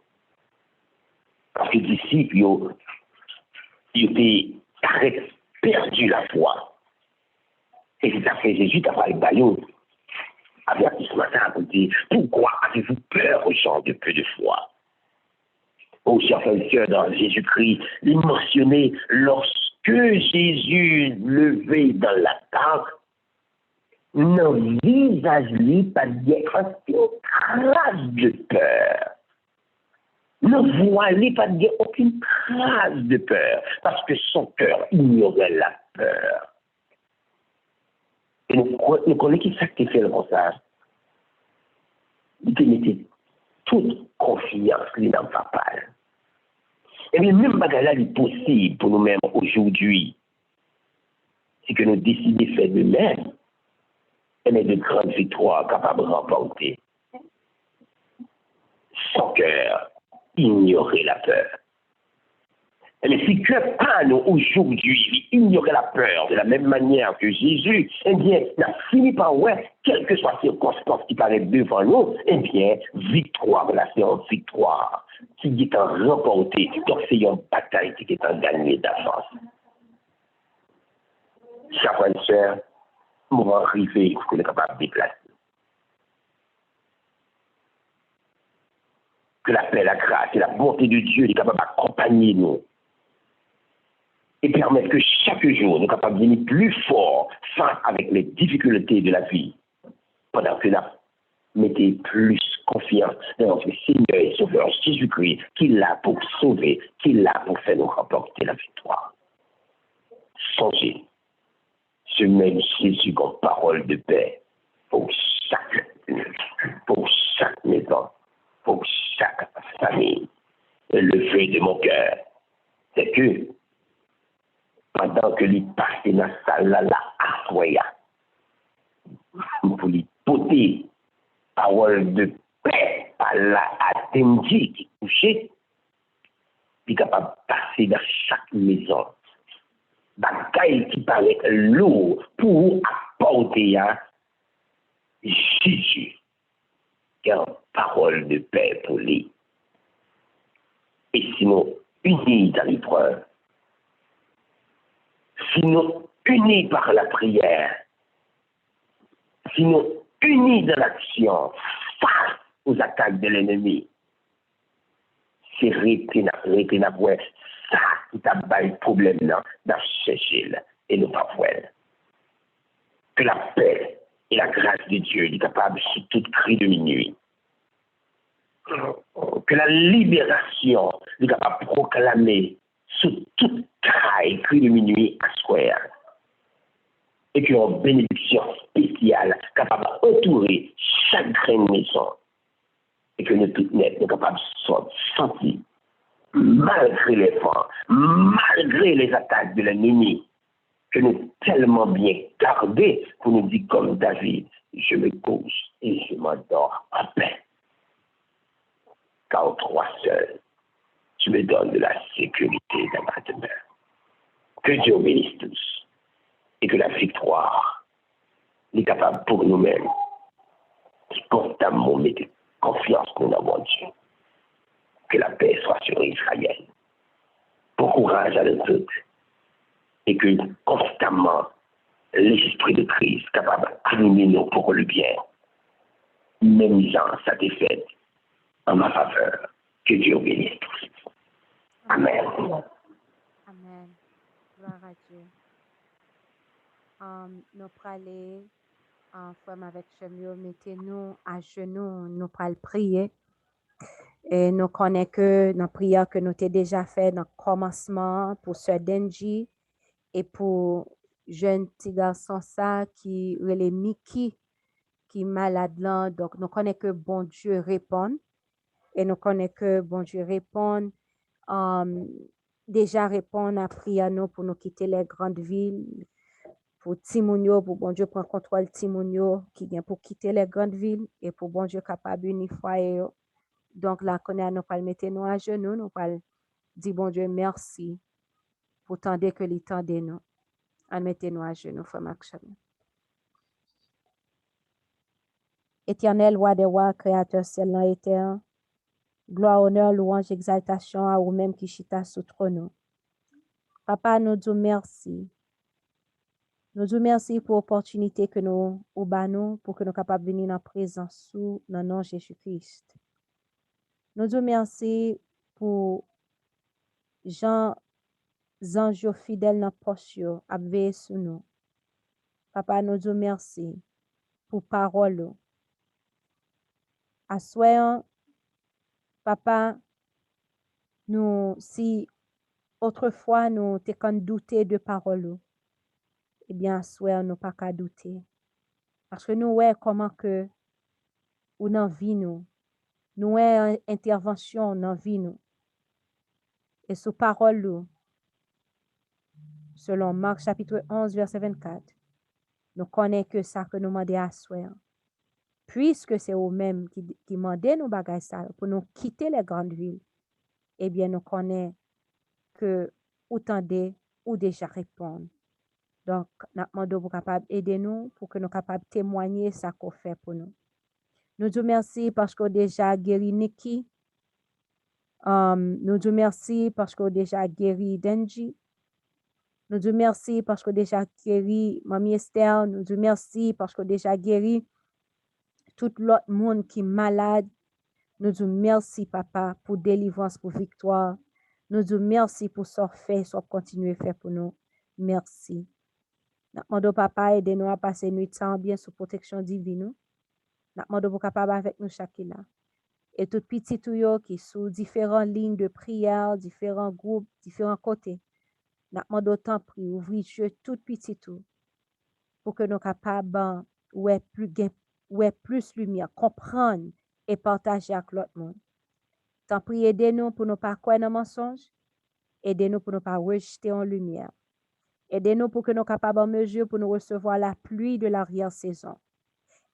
Parce que les disciples, ils étaient perdu la foi. Et c'est ça que Jésus a parlé de Bayon. Avertissement à côté. Pourquoi avez-vous peur aux gens de peu de foi? Au chers frères et sœurs, dans Jésus-Christ, il mentionnait lorsque Jésus levait dans la tente, nos visages lui pas d'être aucune trace de peur. Nos voix lui pas d'être aucune trace de peur, parce que son cœur ignorait la peur. Et nous connaissons qui sacrifiait le message. Il mettait toute confiance dans papa. Et bien, même bagarre est possible pour nous-mêmes aujourd'hui. C'est que nous décidons de faire de même. Et de grandes victoires capables de remporter. Sans cœur, ignorer la peur. Mais si que pas nous aujourd'hui ignorer la peur de la même manière que Jésus, eh bien, il a fini par quelle que soit la circonstance qui paraît devant nous, eh bien, victoire, la séance victoire, qui est en remporté, donc c'est une bataille qui est en gagnée d'avance. Chers frères et sœurs, nous allons arriver pour qu'on est capable de déplacer. Que la paix, la grâce et la bonté de Dieu est capable d'accompagner nous. Et permettre que chaque jour, nous sommes capables de devenir plus forts face avec les difficultés de la vie. Pendant que nous mettons plus confiance dans notre Seigneur et Sauveur Jésus-Christ, qui est là pour sauver, qui est là pour faire nous remporter la victoire. Songez, ce même Jésus comme parole de paix pour chaque maison, pour chaque famille. Et le vœu de mon cœur, c'est que pendant que lui passe dans la salle là, à Soya, pour lui porter parole de paix à la Denji qui couchait, il est capable de passer dans chaque maison. Bagaille qui paraît lourd pour apporter à Jésus, qui a une parole de paix pour lui. Et sinon, unis dans l'épreuve, sinon unis par la prière, sinon unis dans l'action face aux attaques de l'ennemi, c'est rester ça qui t'a le problème là, dans chercher et nous pas voir. Que la paix et la grâce de Dieu est capable sous tout cri de minuit. Que la libération est capable de proclamer sous toute cri de minuit à square. Et que une bénédiction spéciale capable d'entourer chaque grain de maison. Et que nous toutes net sommes capables de sentir, malgré les forts, malgré les attaques de l'ennemi, que nous sommes tellement bien gardés pour nous dire comme David, je me couche et je m'endors en paix. Car toi seul, tu me donnes de la sécurité dans ma demeure. Que Dieu bénisse tous et que la victoire est capable pour nous-mêmes qui constamment mettre confiance qu'on a en Dieu. Que la paix soit sur Israël. Bon courage à nous tous et que constamment l'esprit de Christ capable d'animer nous pour le bien. Même Jean, ça t'est fait en ma faveur. Que Dieu bénisse tous. Amen. Amen. Gloire à Dieu. Nous parlons en forme avec Chemio, mettez-nous à genoux, nous parlons prier. Et nous connaissons que nos prières que nous avons déjà fait dans le commencement pour Sœur Denji et pour jeune petit garçon ça qui est Mickey qui est malade là. Donc nous connaissons que bon Dieu répond et nous connaissons que bon Dieu répond. Déjà répond à prière nous pour nous quitter les grandes villes. Pour Timounio, pour bon Dieu prendre contrôle Timounio qui vient pour quitter les grandes villes et pour bon Dieu capable unifier. Donc là, qu'on a nous pas mettre nous à genoux, nous pas dire bon Dieu merci pour tendre que les tendez nous. Mettez-nous à genoux, frère Maxime. Éternel, roi des rois, créateur ciel et terre, gloire, honneur, louange, exaltation à vous-même qui chita sous trône. Papa, nous disons merci. Nous disons merci pour l'opportunité que nous avons pour que nous soyons capables de venir dans la présence sous le nom de Jésus-Christ. Nous disons merci pour Jean anges fidèles dans la poche à veiller sur nous. Papa, nous disons merci pour parole. Assoyons, papa, nous, si autrefois nous t'étions douté de parole, eh bien, assoyons, nous pas qu'à douter. Parce que nous, ouais, comment que, ou dans vie nous ouais, intervention dans vie nous. Et sous parole, selon Marc chapitre 11, verset 24, nous connaissons que ça que nous demandons à assoyons. Puisque c'est eux-mêmes qui demandent nous bagages ça pour nous quitter les grandes villes, eh bien, nous connaissons que ou tendez ou déjà répondre. Donc, nous demandons pour capable aider nous pour que nous capables témoigner ça qu'on fait pour nous. Nous disons merci parce que déjà guéri Nikki. Nous disons merci parce que déjà guéri Denji. Nous disons merci parce que déjà guéri Mamie Esther. Nous disons merci parce que déjà guéri tout l'autre monde qui est malade. Nous disons merci, papa, pour délivrance, pour victoire. Nous disons merci pour ce fait, ce continuer à faire pour nous. Merci. Nous demandons, papa, aidez-nous à passer une nuit sans bien sous protection divine. Nous demandons pour capable avec nous chacun. Et tout petit tuyau qui sous différentes lignes de prière, différents groupes, différents côtés. Nous demandons autant pri, ouvrir tout petit tout pour que nous capables ouais plus lumière, comprendre et partager avec l'autre monde. Tant pis, aidez-nous pour ne pas croire dans le mensonge. Aidez-nous pour ne pas rejeter en lumière. Aidez-nous pour que nous capables en mesure pour nous recevoir la pluie de l'arrière-saison.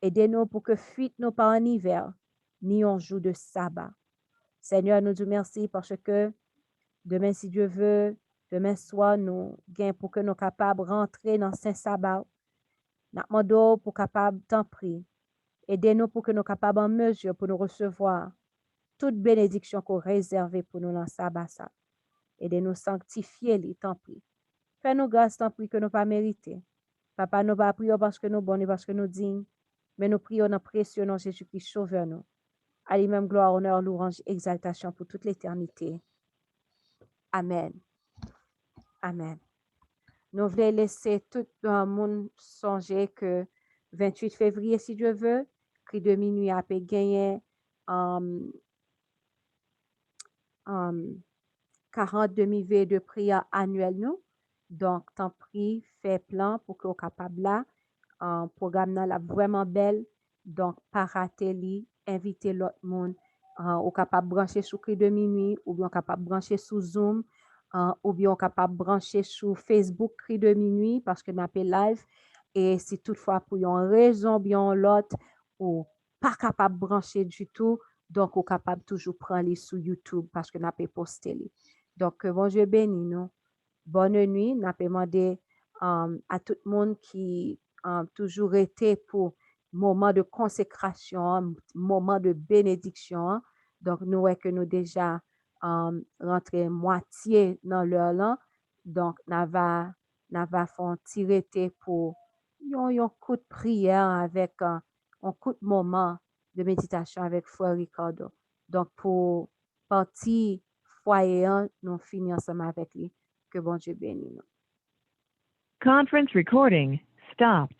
Aidez-nous pour que fuite nous pas en hiver, ni en jour de sabbat. Seigneur, nous te merci parce que demain, si Dieu veut, demain soir, nous gagnons pour que nous capables de rentrer dans Saint Sabbat. Nous demandons pour capables t'en prier. Aidez-nous pour que nous capables en mesure pour nous recevoir toute bénédiction qu'on réserve pour nous dans le sabbat. Aidez-nous sanctifier les t'en prie. Fais-nous grâce, t'en prie, que nous pas mérité. Papa, nous pas prions parce que nous bons et parce que nous dignes, mais nous prions dans précieux nom Jésus-Christ, sauveur nous. À lui-même gloire, honneur, louange, exaltation pour toute l'éternité. Amen. Amen. Nous voulons laisser tout le monde songer que 28 février, si Dieu veut, cri de minuit a pu gagner 40 demi-veillées de prière annuelle nous. Donc, t'en prie, fais plan pour que vous capable là. Programme là vraiment belle. Donc, pas rater li, inviter l'autre monde. Ou capable brancher sous cri de minuit, ou bien capable brancher sous Zoom, ou bien capable brancher sur Facebook cri de minuit parce que nous appelle live. Et si toutefois pour une raison bien l'autre, ou pas capable brancher du tout, donc ou capable toujours prendre les sur YouTube parce que nous avons posté les. Donc, bon Dieu béni nous. Bonne nuit. Nous avons demandé à tout le monde qui toujours été pour moment de consécration, moment de bénédiction. Donc, nous voyons que nous déjà rentré moitié dans l'heure là. Donc, nous va faire tirer pour un coup de prière avec un coup de moment de méditation avec Frère Ricardo. Donc, pour partie foyer, nous finissons ensemble avec lui. Que bon Dieu bénisse nous. Conference recording stopped.